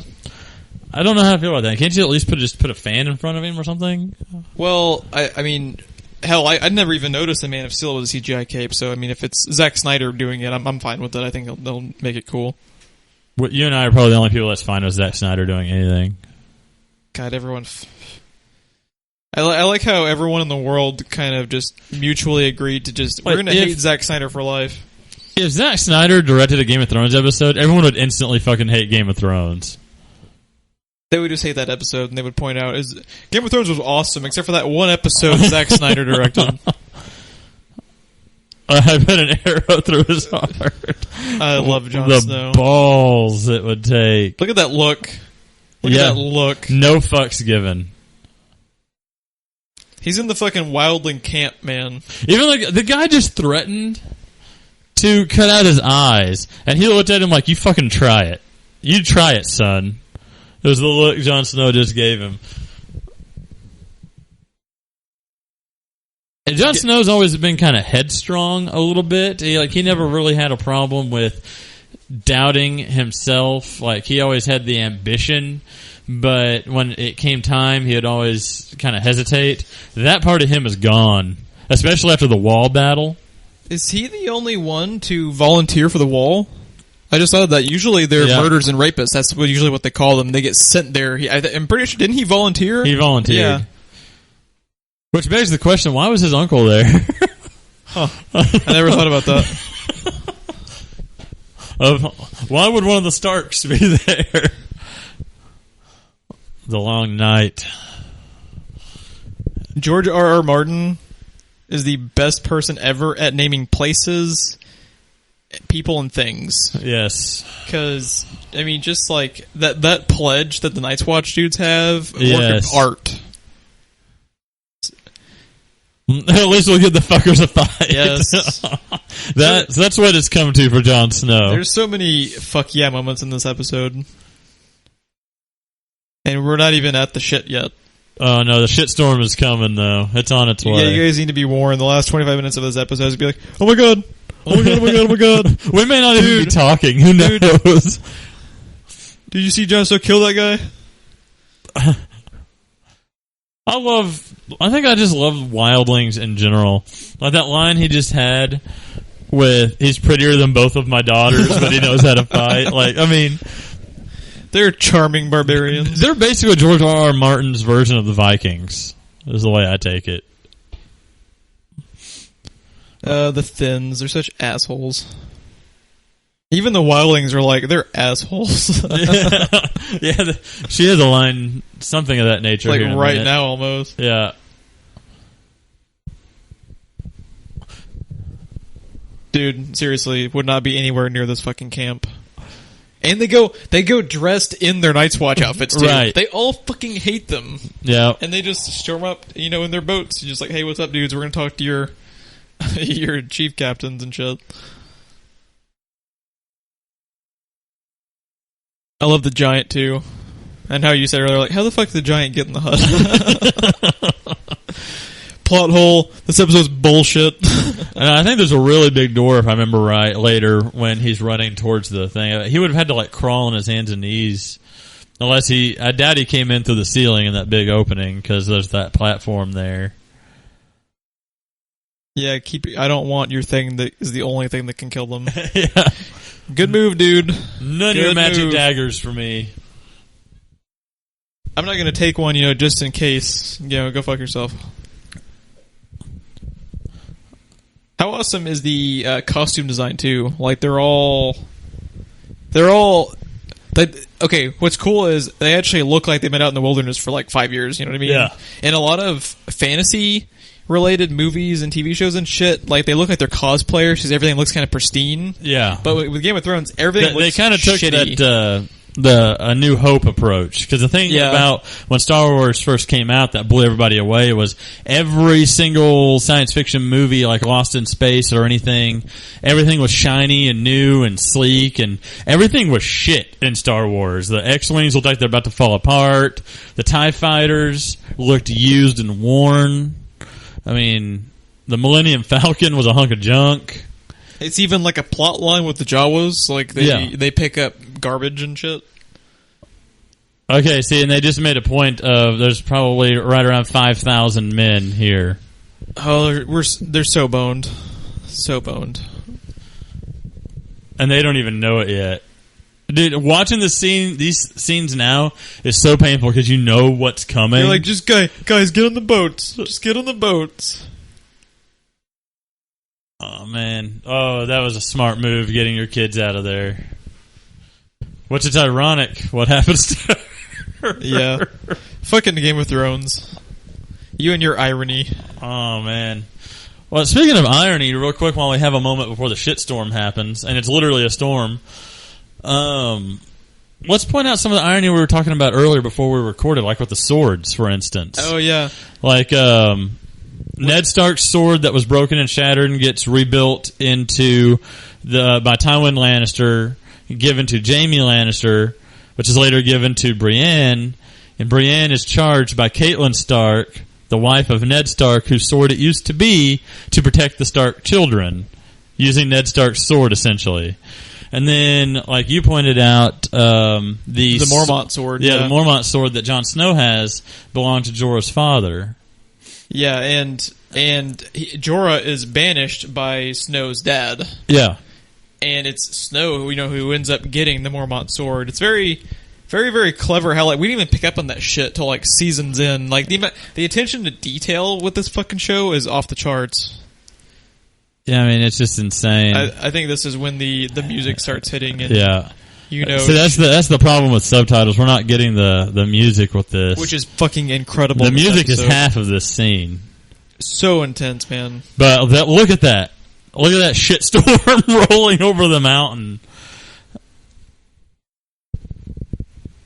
I don't know how I feel about that. Can't you at least put a fan in front of him or something? Well, I mean... Hell, I'd never even noticed the Man of Steel was a CGI cape, so I mean, if it's Zack Snyder doing it, I'm fine with it. I think they'll make it cool. Well, you and I are probably the only people that's fine with Zack Snyder doing anything. God, everyone... I like how everyone in the world kind of just mutually agreed to just... We're going to hate Zack Snyder for life. If Zack Snyder directed a Game of Thrones episode, everyone would instantly fucking hate Game of Thrones. They would just hate that episode, and they would point out, Game of Thrones was awesome, except for that one episode Zack Snyder directed. I put an arrow through his heart. I love Jon Snow. The balls it would take. Look at that look. Look at that look. No fucks given. He's in the fucking wildling camp, man. Even like the guy just threatened to cut out his eyes, and he looked at him like, "You fucking try it. You try it, son." It was the look Jon Snow just gave him. And Jon Snow's always been kind of headstrong a little bit. He never really had a problem with doubting himself. Like, he always had the ambition, but when it came time, he would always kind of hesitate. That part of him is gone, especially after the wall battle. Is he the only one to volunteer for the wall? I just thought that usually they're murderers and rapists. That's usually what they call them. They get sent there. I'm pretty sure, didn't he volunteer? He volunteered. Yeah. Which begs the question, why was his uncle there? Huh. I never thought about that. Why would one of the Starks be there? The Long Night. George R.R. Martin is the best person ever at naming places, people, and things. Yes. Because, I mean, just like that pledge that the Night's Watch dudes have, work of art. At least we'll give the fuckers a fight. Yes. That's what it's come to for Jon Snow. There's so many fuck yeah moments in this episode. And we're not even at the shit yet. Oh no, the shitstorm is coming though. It's on its way. Yeah, you guys need to be warned. The last 25 minutes of this episode is be like, oh my god, oh my god, oh my god, oh my god. We may not even be talking. Who knows? Did you see Jon Snow kill that guy? I think I just love wildlings in general. Like that line he just had with, he's prettier than both of my daughters, but he knows how to fight. Like, I mean, they're charming barbarians. They're basically George R.R. Martin's version of the Vikings, is the way I take it. The Thinns, they're such assholes. Even the wildlings are like, they're assholes. Yeah, she has a line, something of that nature. Like here right now, almost. Yeah. Dude, seriously, would not be anywhere near this fucking camp. And they go dressed in their Night's Watch outfits, too. Right. They all fucking hate them. Yeah. And they just storm up, in their boats. You're just like, hey, what's up, dudes? We're going to talk to your your chief captains and shit. I love the giant, too. And how you said earlier, like, how the fuck did the giant get in the hut? Plot hole. This episode's bullshit. And I think there's a really big door, if I remember right, later when he's running towards the thing. He would have had to, like, crawl on his hands and knees. Unless I doubt he came in through the ceiling in that big opening, because there's that platform there. Yeah, I don't want your thing that is the only thing that can kill them. Yeah. Good move, dude. None of your magic daggers for me. I'm not going to take one, just in case. Go fuck yourself. How awesome is the costume design, too? Like, they're all... okay, what's cool is they actually look like they've been out in the wilderness for, like, 5 years, you know what I mean? Yeah. And a lot of fantasy-related movies and TV shows and shit, like, they look like they're cosplayers because everything looks kind of pristine. Yeah. But with Game of Thrones, everything looks They kind of took shitty. that... A New Hope approach, because the thing about when Star Wars first came out that blew everybody away was every single science fiction movie, like Lost in Space or anything, everything was shiny and new and sleek, and everything was shit in Star Wars. The X-Wings looked like they're about to fall apart. The TIE Fighters looked used and worn. I mean, the Millennium Falcon was a hunk of junk. It's even like a plot line with the Jawas. Like, they pick up garbage and shit. Okay, see, and they just made a point of there's probably right around 5,000 men here. Oh, they're so boned. So boned. And they don't even know it yet. Dude, watching these scenes now is so painful because you know what's coming. You're like, just guys, get on the boats. Just get on the boats. Oh, man. Oh, that was a smart move, getting your kids out of there. Which is ironic, what happens to her. Yeah. Fucking Game of Thrones. You and your irony. Oh, man. Well, speaking of irony, real quick while we have a moment before the shitstorm happens, and it's literally a storm, let's point out some of the irony we were talking about earlier before we recorded, like with the swords, for instance. Oh, yeah. Like, Ned Stark's sword that was broken and shattered and gets rebuilt into by Tywin Lannister, given to Jaime Lannister, which is later given to Brienne, and Brienne is charged by Catelyn Stark, the wife of Ned Stark, whose sword it used to be to protect the Stark children, using Ned Stark's sword, essentially. And then, like you pointed out, the Mormont sword. Yeah, the Mormont sword that Jon Snow has belonged to Jorah's father. Yeah, and Jorah is banished by Snow's dad. Yeah. And it's Snow, who ends up getting the Mormont sword. It's very, very, very clever how, like, we didn't even pick up on that shit till, like, seasons in. Like, the attention to detail with this fucking show is off the charts. Yeah, I mean, it's just insane. I think this is when the music starts hitting. And, yeah. So that's the problem with subtitles. We're not getting the music with this. Which is fucking incredible. The music is half of this scene. So intense, man. But look at that. Look at that shitstorm rolling over the mountain.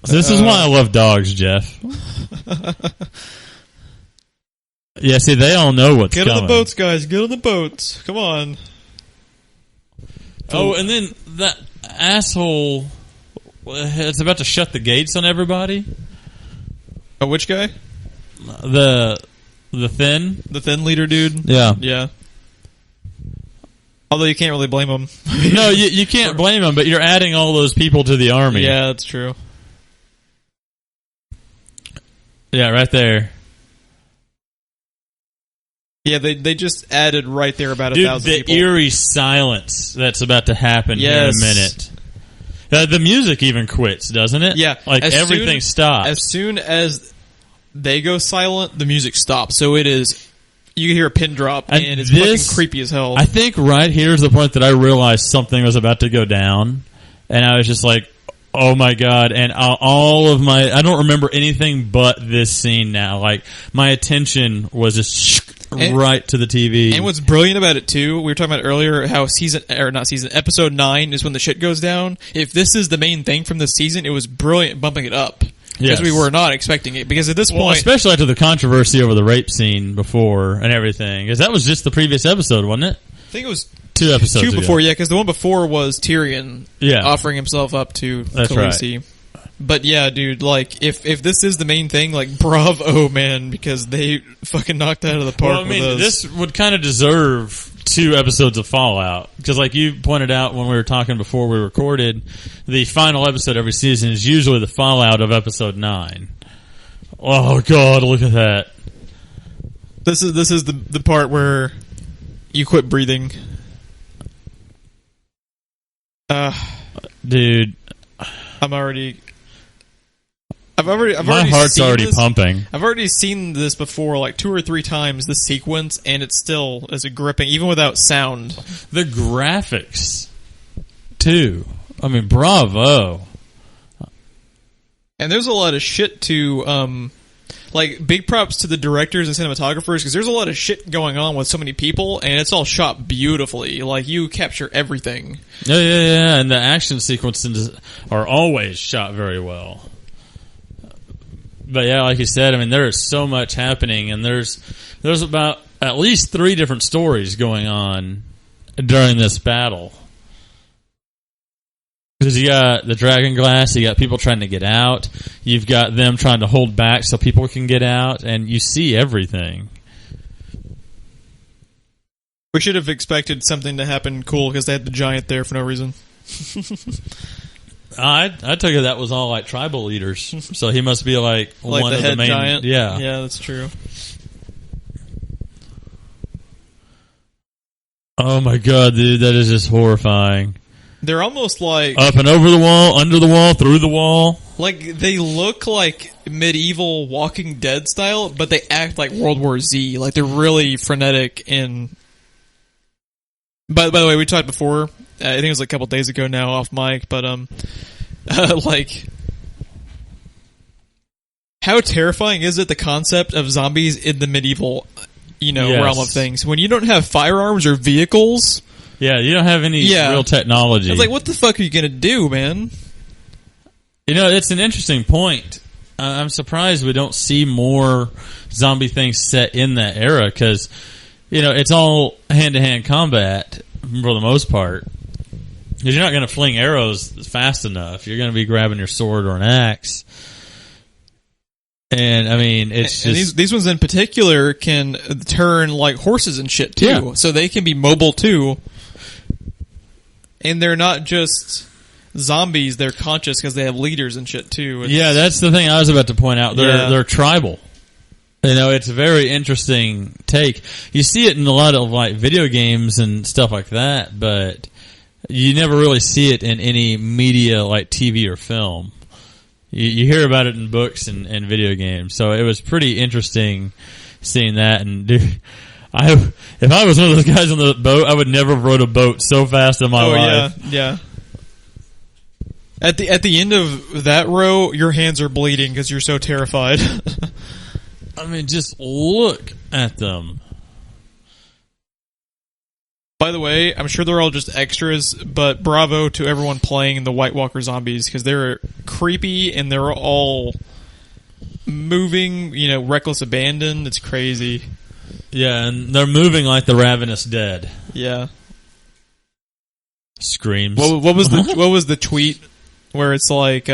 This is why I love dogs, Jeff. Yeah, see, they all know what's coming. Get on the boats, guys. Get on the boats. Come on. Oh, and then that asshole is about to shut the gates on everybody. Oh, which guy? The thin leader dude? Yeah. Yeah. Although you can't really blame him. No, you can't blame him, but you're adding all those people to the army. Yeah, that's true. Yeah, right there. Yeah, they just added right there about 1,000 people. The eerie silence that's about to happen here in a minute. The music even quits, doesn't it? Yeah. Like, everything stops. As soon as they go silent, the music stops. So it is... You can hear a pin drop, and it's fucking creepy as hell. I think right here is the point that I realized something was about to go down, and I was just like, oh my god, and all of my... I don't remember anything but this scene now. Like, my attention was just... right to the TV. And what's brilliant about it too, we were talking about earlier how episode 9 is when the shit goes down. If this is the main thing from this season, it was brilliant bumping it up. Because we were not expecting it. Because at this point... especially after the controversy over the rape scene before and everything. Because that was just the previous episode, wasn't it? I think it was 2 episodes ago. before, yeah, because the one before was Tyrion offering himself up to Khaleesi. Right. But yeah, dude, like, if this is the main thing, like, bravo, man, because they fucking knocked out of the park. Well, I mean, this would kind of deserve 2 episodes of Fallout. Because, like you pointed out when we were talking before we recorded, the final episode every season is usually the fallout of episode 9. Oh, God, look at that. This is the part where you quit breathing. Dude. My heart's already pumping. I've already seen this before, like 2 or 3 times, this sequence, and it still is gripping, even without sound. The graphics, too. I mean, bravo. And there's a lot of shit to, like, big props to the directors and cinematographers, because there's a lot of shit going on with so many people, and it's all shot beautifully. Like, you capture everything. Yeah, and the action sequences are always shot very well. But yeah, like you said, I mean, there is so much happening, and there's about at least 3 different stories going on during this battle. Because you got the dragon glass, you got people trying to get out, you've got them trying to hold back so people can get out, and you see everything. We should have expected something to happen cool because they had the giant there for no reason. I took it that was all like tribal leaders, so he must be like one of the main giant. Yeah, that's true. Oh my god, dude, that is just horrifying. They're almost like up and over the wall, under the wall, through the wall. Like they look like medieval Walking Dead style, but they act like World War Z. Like they're really frenetic and. By the way, we talked before. I think it was like a couple days ago now, off mic. But like, how terrifying is it? The concept of zombies in the medieval, realm of things. When you don't have firearms or vehicles. Yeah, you don't have any real technology. It's like, what the fuck are you gonna do, man? You know, it's an interesting point. I'm surprised we don't see more zombie things set in that era because, you know, it's all hand-to-hand combat for the most part. Because you're not going to fling arrows fast enough. You're going to be grabbing your sword or an axe. And, I mean, it's and just... These ones in particular can turn like horses and shit, too. Yeah. So they can be mobile, too. And they're not just zombies, they're conscious because they have leaders and shit, too. Yeah, that's the thing I was about to point out. They're tribal. You know, it's a very interesting take. You see it in a lot of, like, video games and stuff like that, but you never really see it in any media like TV or film. You hear about it in books and video games. So it was pretty interesting seeing that. And dude, if I was one of those guys on the boat, I would never have rowed a boat so fast in my life. Yeah. At the end of that row, your hands are bleeding because you're so terrified. I mean, just look at them. By the way, I'm sure they're all just extras, but bravo to everyone playing the White Walker zombies because they're creepy and they're all moving, you know, reckless abandon. It's crazy. Yeah, and they're moving like the ravenous dead. Yeah. Screams. What was the tweet where it's like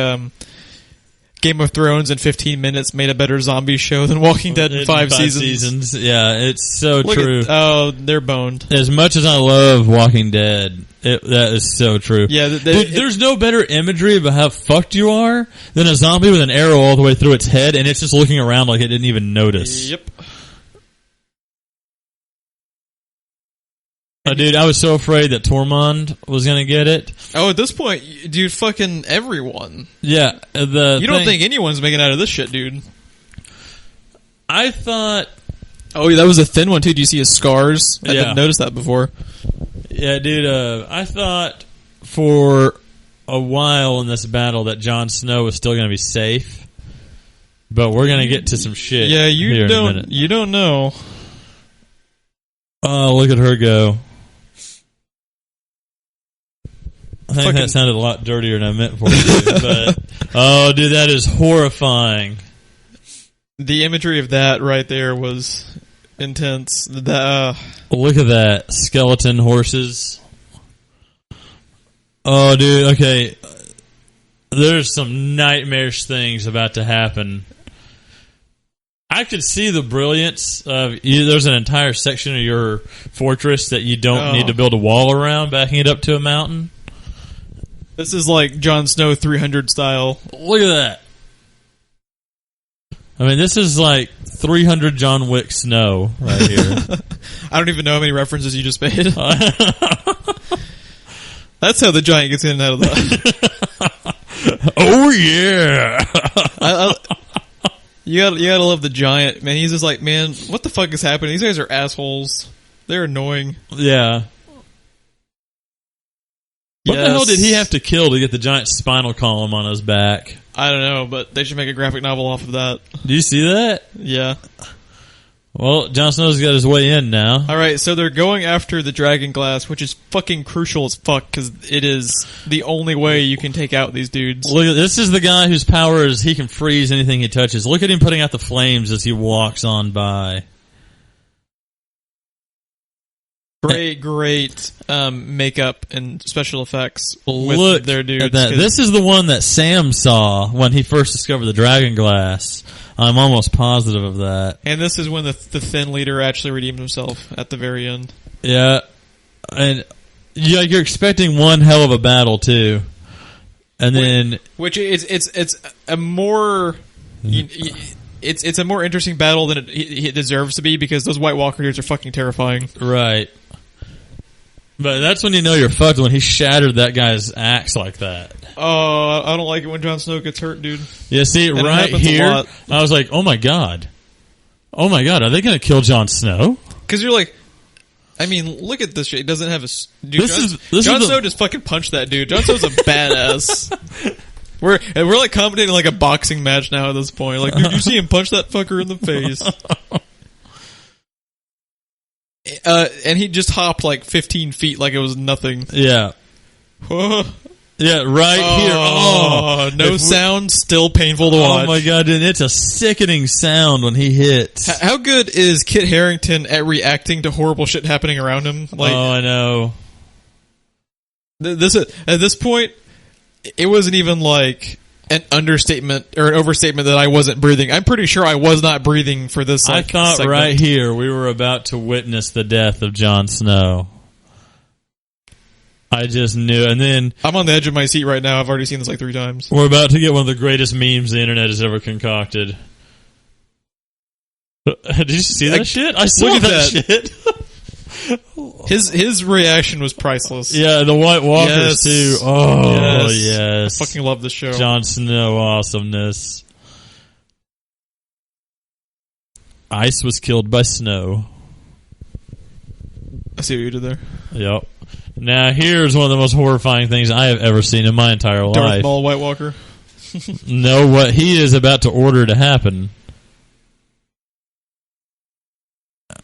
Game of Thrones in 15 minutes made a better zombie show than Walking Dead in 5 seasons. Yeah, it's so true. They're boned. As much as I love Walking Dead, that is so true. Yeah, Dude, there's no better imagery of how fucked you are than a zombie with an arrow all the way through its head, and it's just looking around like it didn't even notice. Yep. Dude, I was so afraid that Tormund was going to get it. Oh, at this point, dude, fucking everyone. Yeah. You don't think anyone's making out of this shit, dude. I thought... Oh, yeah, that was a thin one, too. Do you see his scars? I didn't notice that before. Yeah, dude, I thought for a while in this battle that Jon Snow was still going to be safe. But we're going to get to some shit. Yeah, you don't know. Oh, look at her go. I think that sounded a lot dirtier than I meant for it, but oh, dude, that is horrifying. The imagery of that right there was intense. Look at that. Skeleton horses. Oh, dude, okay. There's some nightmarish things about to happen. I could see the brilliance of there's an entire section of your fortress that you don't need to build a wall around, backing it up to a mountain. This is like Jon Snow 300 style. Look at that. I mean, this is like 300 John Wick Snow right here. I don't even know how many references you just made. That's how the giant gets in and out of that. Oh, yeah. You gotta love the giant, man. He's just like, man, what the fuck is happening? These guys are assholes. They're annoying. Yeah. What the hell did he have to kill to get the giant spinal column on his back? I don't know, but they should make a graphic novel off of that. Do you see that? Yeah. Well, Jon Snow's got his way in now. Alright, so they're going after the dragon glass, which is fucking crucial as fuck, because it is the only way you can take out these dudes. Look, this is the guy whose power is he can freeze anything he touches. Look at him putting out the flames as he walks on by. Great makeup and special effects with their dudes. At that. This is the one that Sam saw when he first discovered the dragon glass. I'm almost positive of that. And this is when the thin leader actually redeemed himself at the very end. Yeah. And you're expecting one hell of a battle, too. And then... Which it's a more... It's a more interesting battle than it deserves to be because those White Walker dudes are fucking terrifying. Right. But that's when you know you're fucked, when he shattered that guy's axe like that. Oh, I don't like it when Jon Snow gets hurt, dude. Yeah, see, and right here, I was like, oh my god. Oh my god, are they going to kill Jon Snow? Because you're like, I mean, look at this shit. He doesn't have a... Dude, Jon Snow just fucking punched that dude. Jon Snow's a badass. We're like commentating like a boxing match now at this point. Like, dude, you see him punch that fucker in the face. And he just hopped like 15 feet like it was nothing. Yeah. Yeah, right here. Oh, no sound, still painful to watch. Oh my god, dude, it's a sickening sound when he hits. How good is Kit Harington at reacting to horrible shit happening around him? Like, I know. At this point, it wasn't even like an understatement or an overstatement that I wasn't breathing. I'm pretty sure I was not breathing for this. I thought segment. Right here we were about to witness the death of Jon Snow. I just knew. And then I'm on the edge of my seat right now. I've already seen this like 3 times. We're about to get one of the greatest memes the internet has ever concocted. Did you see that shit? I saw that shit. His reaction was priceless. Yeah, the White Walkers too. Oh yes. I fucking love this show. Jon Snow awesomeness. Ice was killed by snow. I see what you did there. Yep. Now here's one of the most horrifying things I have ever seen in my entire life. Darth Maul White Walker. No, what he is about to order to happen.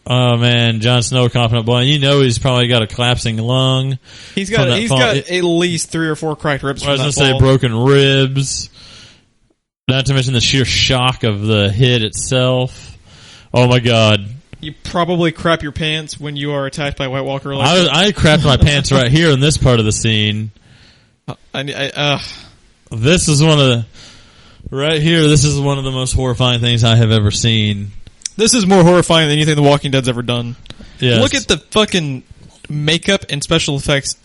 Oh man, Jon Snow, confident boy. You know he's probably got a collapsing lung. He's got at least 3 or 4 cracked ribs. I was going to say broken ribs. Not to mention the sheer shock of the hit itself. Oh my god. You probably crap your pants when you are attacked by White Walker. I crapped my pants right here in this part of the scene. This is one of the... Right here, this is one of the most horrifying things I have ever seen. This is more horrifying than anything The Walking Dead's ever done. Yes. Look at the fucking makeup and special effects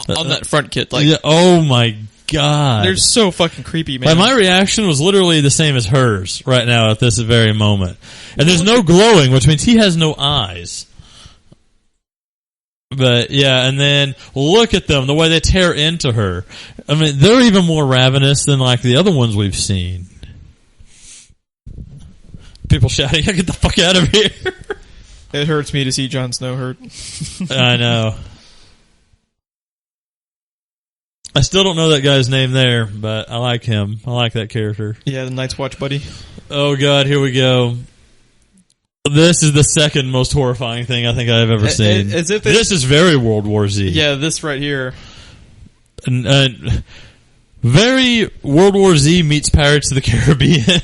on that front kit. Like, yeah, oh my god. They're so fucking creepy, man. Like, my reaction was literally the same as hers right now at this very moment. And there's no glowing, which means he has no eyes. But, yeah, and then look at them, the way they tear into her. I mean, they're even more ravenous than, like, the other ones we've seen. People shouting, get the fuck out of here. It hurts me to see Jon Snow hurt. I know. I still don't know that guy's name there, but I like him. I like that character. Yeah, the Night's Watch buddy. Oh god, here we go. This is the second most horrifying thing I think I've ever seen. As if this is very World War Z. Yeah, this right here. And very World War Z meets Pirates of the Caribbean.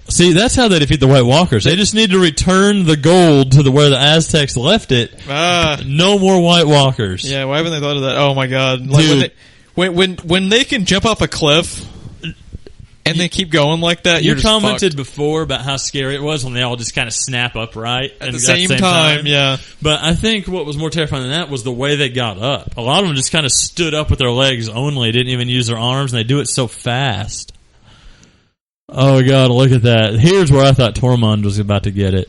See, that's how they defeat the White Walkers. They just need to return the gold to where the Aztecs left it. No more White Walkers. Yeah, why haven't they thought of that? Oh my god! Like, dude, when they can jump off a cliff and they keep going like that, you you're commented fucked. before about how scary it was when they all just kind of snap upright at the same time. Yeah, but I think what was more terrifying than that was the way they got up. A lot of them just kind of stood up with their legs only, didn't even use their arms, and they do it so fast. Oh god, look at that. Here's where I thought Tormund was about to get it.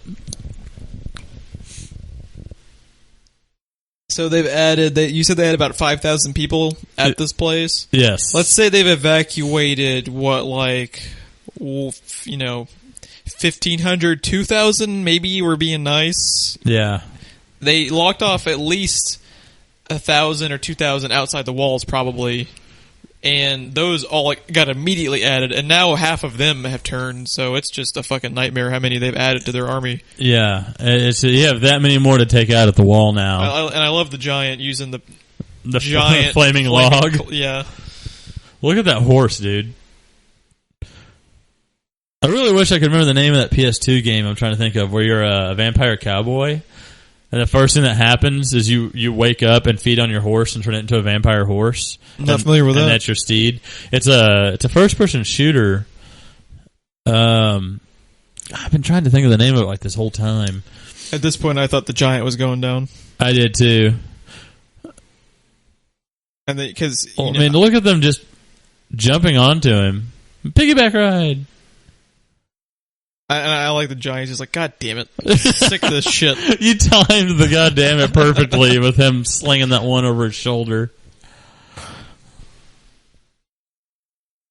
So they've added, you said they had about 5,000 people at this place? Yes. Let's say they've evacuated, 1,500, 2,000, maybe we're being nice. Yeah. They locked off at least 1,000 or 2,000 outside the walls probably. And those all got immediately added, and now half of them have turned, so it's just a fucking nightmare how many they've added to their army. Yeah, you have that many more to take out at the wall now. And I love the giant using the giant flaming log. Yeah. Look at that horse, dude. I really wish I could remember the name of that PS2 game I'm trying to think of, where you're a vampire cowboy. And the first thing that happens is you wake up and feed on your horse and turn it into a vampire horse. I'm not familiar with that. And that's your steed. It's a first person shooter. I've been trying to think of the name of it like this whole time. At this point, I thought the giant was going down. I did too. And because I mean, look at them just jumping onto him. Piggyback ride. I like the giant. He's like, God damn it. Sick of this shit. You timed the goddamn it perfectly with him slinging that one over his shoulder.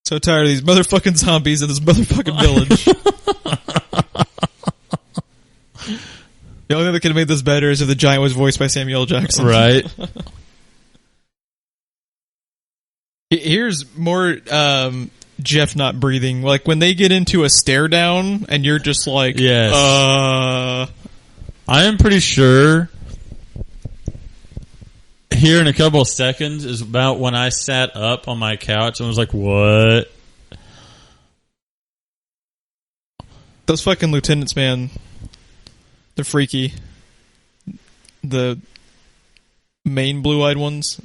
So tired of these motherfucking zombies in this motherfucking village. The only thing that could have made this better is if the giant was voiced by Samuel L. Jackson. Right. Here's more Jeff not breathing. Like when they get into a stare down and you're just like, yes. I am pretty sure here in a couple of seconds is about when I sat up on my couch and was like, what? Those fucking lieutenants, man. They're freaky. The main blue-eyed ones.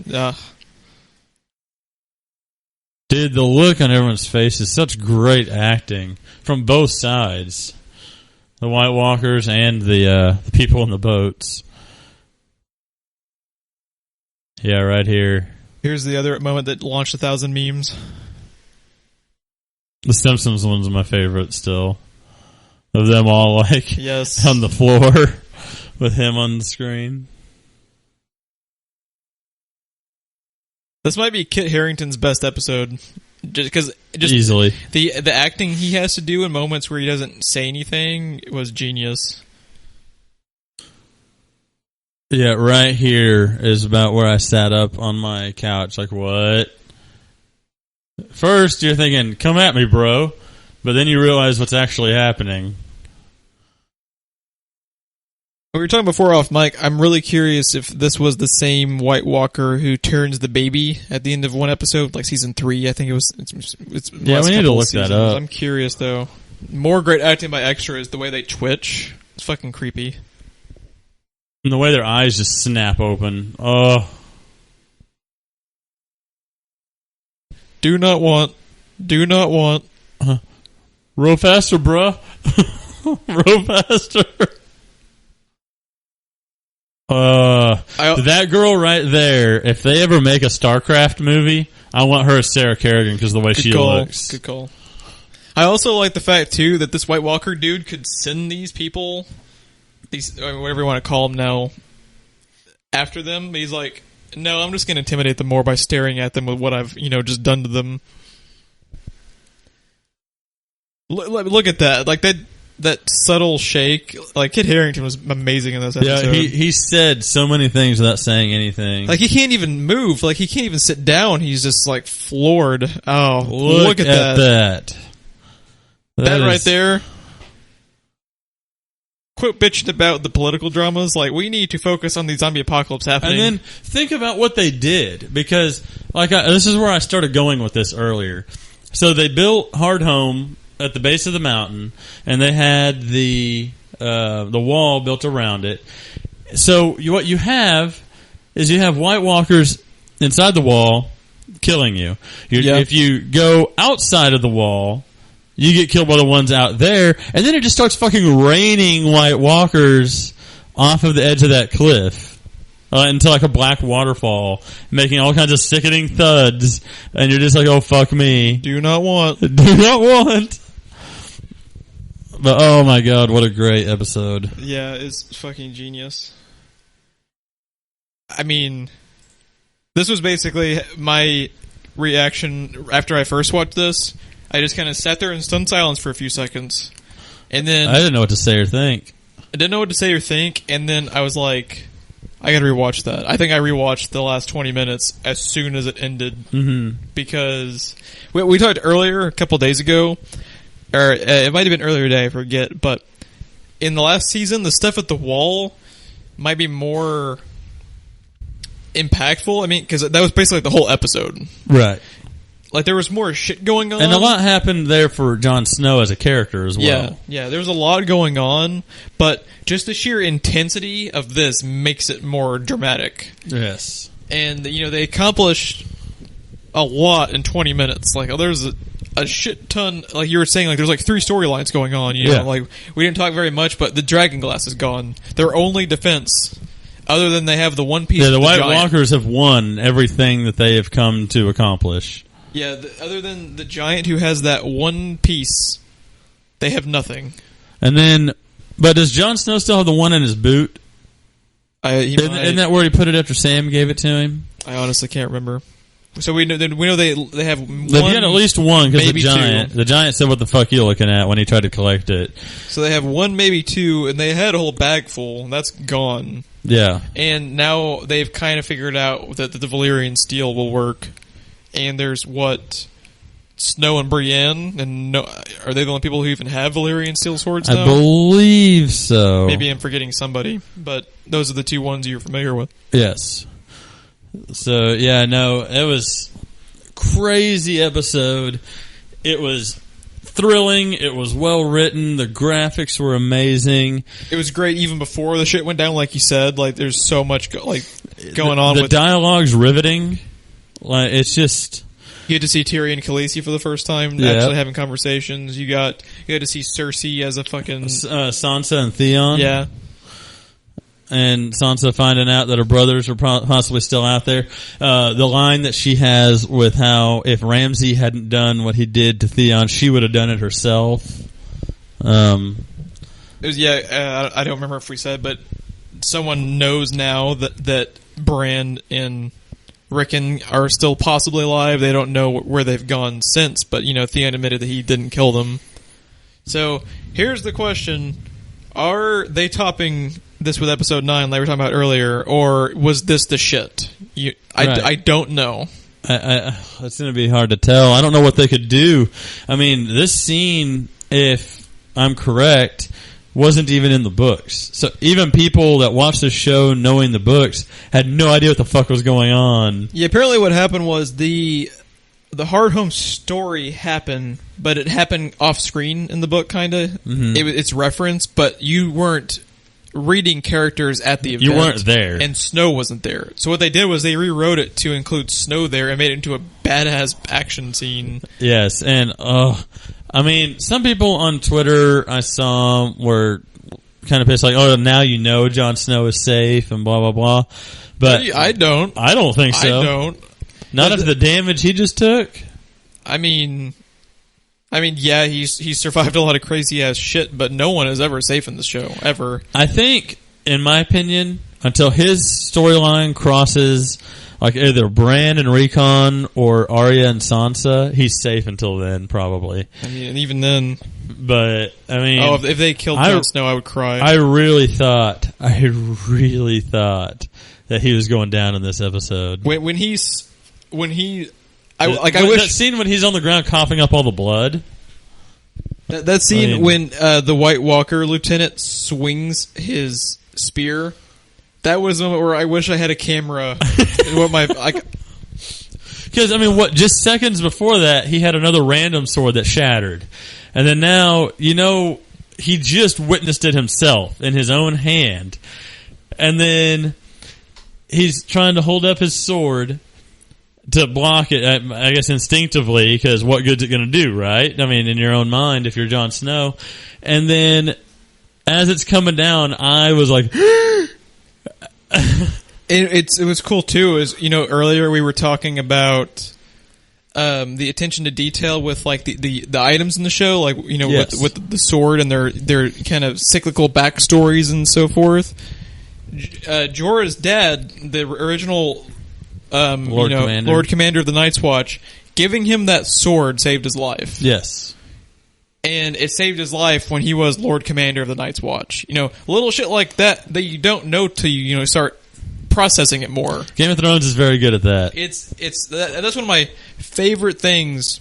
Dude, the look on everyone's face is such great acting from both sides. The White Walkers and the people in the boats. Yeah, right here. Here's the other moment that launched 1,000 memes. The Simpsons one's my favorite still. Of them all, like, yes, on the floor with him on the screen. This might be Kit Harington's best episode, just easily. The acting he has to do in moments where he doesn't say anything was genius. Yeah, right here is about where I sat up on my couch. Like, what? First, you're thinking, "Come at me, bro," but then you realize what's actually happening. We were talking before off mic. I'm really curious if this was the same White Walker who turns the baby at the end of one episode, like season 3. I think it was. It's yeah, we need to look that up. I'm curious though. More great acting by extras. The way they twitch, it's fucking creepy. And the way their eyes just snap open. Oh, do not want. Row faster, bruh. Row faster. That girl right there, if they ever make a StarCraft movie, I want her as Sarah Kerrigan because of the way she looks. Good call. I also like the fact, too, that this White Walker dude could send these people, whatever you want to call them now, after them. He's like, no, I'm just going to intimidate them more by staring at them with what I've, just done to them. Look at that. Like, that subtle shake, like Kit Harington was amazing in this episode. Yeah, he said so many things without saying anything. Like he can't even move. Like he can't even sit down. He's just like floored. Oh, look at that. That right there. Quit bitching about the political dramas. Like we need to focus on the zombie apocalypse happening. And then think about what they did, because this is where I started going with this earlier. So they built Hardhome at the base of the mountain, and they had the wall built around it. So what you have is you have White Walkers inside the wall killing you. If you go outside of the wall, you get killed by the ones out there, and then it just starts fucking raining White Walkers off of the edge of that cliff. Into like a black waterfall, making all kinds of sickening thuds, and you're just like, oh, fuck me. Do not want. But oh my god, what a great episode. Yeah, it's fucking genius. I mean, this was basically my reaction after I first watched this. I just kind of sat there in stunned silence for a few seconds. And then I didn't know what to say or think. And then I was like, I gotta rewatch that. I think I rewatched the last 20 minutes as soon as it ended. Mm-hmm. Because we talked earlier, a couple days ago, or it might have been earlier today, I forget, but in the last season, the stuff at the wall might be more impactful. I mean, because that was basically the whole episode. Right. Like, there was more shit going on. And a lot happened there for Jon Snow as a character as well. Yeah, there was a lot going on, but just the sheer intensity of this makes it more dramatic. Yes. And, they accomplished a lot in 20 minutes. Like, there's a shit ton, like you were saying, like there's like 3 storylines going on, you know? Like, we didn't talk very much, but the Dragon Glass is gone. Their only defense, other than they have the one piece. Yeah, the White Walkers have won everything that they have come to accomplish. Yeah, other than the giant who has that one piece, they have nothing. And then, but does Jon Snow still have the one in his boot? Isn't that where he put it after Sam gave it to him? I honestly can't remember. So we know they have one. They've got at least one, because the giant said, "What the fuck you looking at?" when he tried to collect it. So they have one, maybe 2, and they had a whole bag full, and that's gone. Yeah. And now they've kind of figured out that the Valyrian steel will work. And there's Snow and Brienne, and are they the only people who even have Valyrian steel swords now? I believe so. Maybe I'm forgetting somebody, but those are the 2 ones you're familiar with. Yes. So yeah, no, it was crazy episode. It was thrilling. It was well written. The graphics were amazing. It was great even before the shit went down, like you said. Like, there's so much going on. The dialogue's riveting. Like, it's just. You had to see Tyrion and Khaleesi for the first time, actually having conversations. You had to see Cersei as a fucking Sansa and Theon. Yeah. And Sansa finding out that her brothers are possibly still out there. The line that she has with how if Ramsay hadn't done what he did to Theon, she would have done it herself. It was, I don't remember if we said, but someone knows now that Bran and Rickon are still possibly alive. They don't know where they've gone since, but Theon admitted that he didn't kill them. So here's the question: are they topping this with episode 9 like we were talking about earlier, or was this the shit? I don't know. It's going to be hard to tell. I don't know what they could do. I mean, this scene, if I'm correct, wasn't even in the books. So even people that watched the show knowing the books had no idea what the fuck was going on. Yeah, apparently what happened was the Hardhome story happened, but it happened off screen in the book, kind of. Mm-hmm. It's referenced, but you weren't reading characters at the event. You weren't there. And Snow wasn't there. So what they did was they rewrote it to include Snow there and made it into a badass action scene. Yes, and I mean, some people on Twitter I saw were kind of pissed, like, oh, now Jon Snow is safe and blah, blah, blah. But I don't think so. I don't. Not after the damage he just took. I mean, yeah, he's survived a lot of crazy ass shit, but no one is ever safe in the show ever. I think, in my opinion, until his storyline crosses like either Bran and Rickon or Arya and Sansa, he's safe until then, probably. I mean, and even then. But I mean, if they killed Jon Snow, I would cry. I really thought that he was going down in this episode. I wish that scene when he's on the ground coughing up all the blood. That scene when the White Walker lieutenant swings his spear. That was a moment where I wish I had a camera. Because just seconds before that, he had another random sword that shattered, and then now he just witnessed it himself in his own hand, and then he's trying to hold up his sword to block it, I guess instinctively, because what good's it going to do, right? I mean, in your own mind, if you're Jon Snow. And then, as it's coming down, I was like... It was cool, too, earlier we were talking about the attention to detail with, like, the items in the show, like, yes. with the sword and their kind of cyclical backstories and so forth. Jorah's dad, the original... Lord Commander of the Night's Watch, giving him that sword saved his life. Yes. And it saved his life when he was Lord Commander of the Night's Watch. Little shit like that you don't know till you start processing it more. Game of Thrones is very good at that. That's one of my favorite things,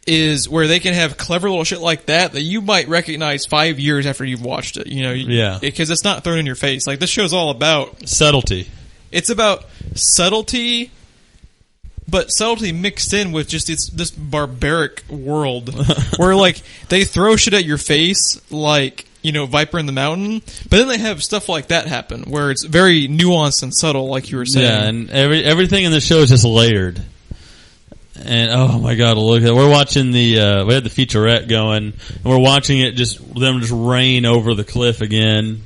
is where they can have clever little shit like that you might recognize 5 years after you've watched it. Yeah. Because it's not thrown in your face. Like, this show's all about... subtlety. It's about subtlety, but subtlety mixed in with just this barbaric world where, like, they throw shit at your face like, Viper in the Mountain, but then they have stuff like that happen where it's very nuanced and subtle, like you were saying. Yeah, and everything in the show is just layered. And oh my god, look at it. We're watching we had the featurette going, and we're watching it them just rain over the cliff again.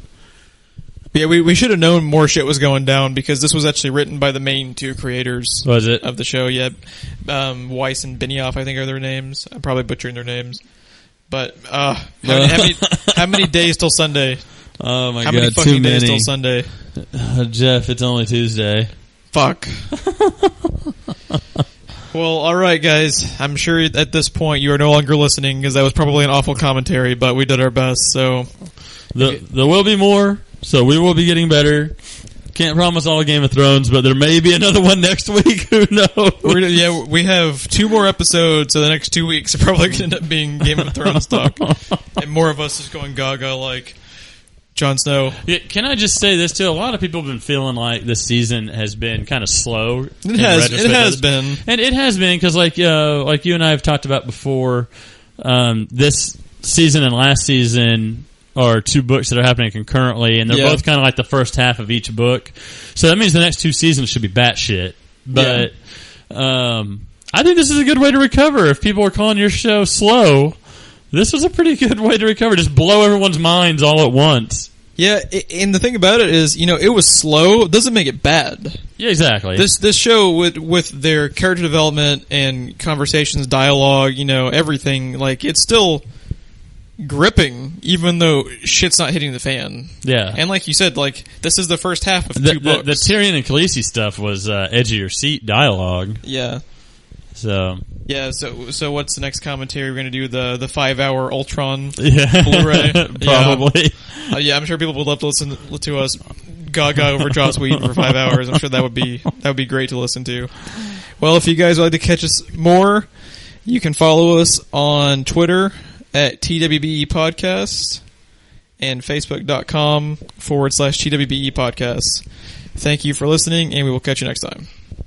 Yeah, we should have known more shit was going down, because this was actually written by the main two creators of the show. Yeah, Weiss and Benioff, I think, are their names. I'm probably butchering their names. But how many days till Sunday? Oh my god, how many fucking days till Sunday? Jeff, it's only Tuesday. Fuck. Well, all right, guys. I'm sure at this point you are no longer listening, because that was probably an awful commentary, but we did our best. So there will be more. So we will be getting better. Can't promise all Game of Thrones, but there may be another one next week. Who knows? We have 2 more episodes, so the next 2 weeks are probably going to end up being Game of Thrones talk. And more of us just going gaga like... Jon Snow. Yeah, can I just say this too? A lot of people have been feeling like this season has been kind of slow. It has been, and it has been because like you and I have talked about before. This season and last season are two books that are happening concurrently, and they're both kind of like the first half of each book. So that means the next two seasons should be batshit. But I think this is a good way to recover. If people are calling your show slow, this was a pretty good way to recover. Just blow everyone's minds all at once. Yeah, and the thing about it is, it was slow. It doesn't make it bad. Yeah, exactly. This show with their character development and conversations, dialogue, everything, like, it's still gripping, even though shit's not hitting the fan. Yeah. And like you said, like, this is the first half of two books. The Tyrion and Khaleesi stuff was edge of your seat dialogue. Yeah. So what's the next commentary? We're going to do the 5-hour Ultron Blu-ray? Probably. Yeah, I'm sure people would love to listen to us gaga over Joss Whedon for 5 hours. I'm sure that would be great to listen to. Well, if you guys would like to catch us more, you can follow us on Twitter at TWBE Podcast and Facebook.com/TWBE Podcast. Thank you for listening, and we will catch you next time.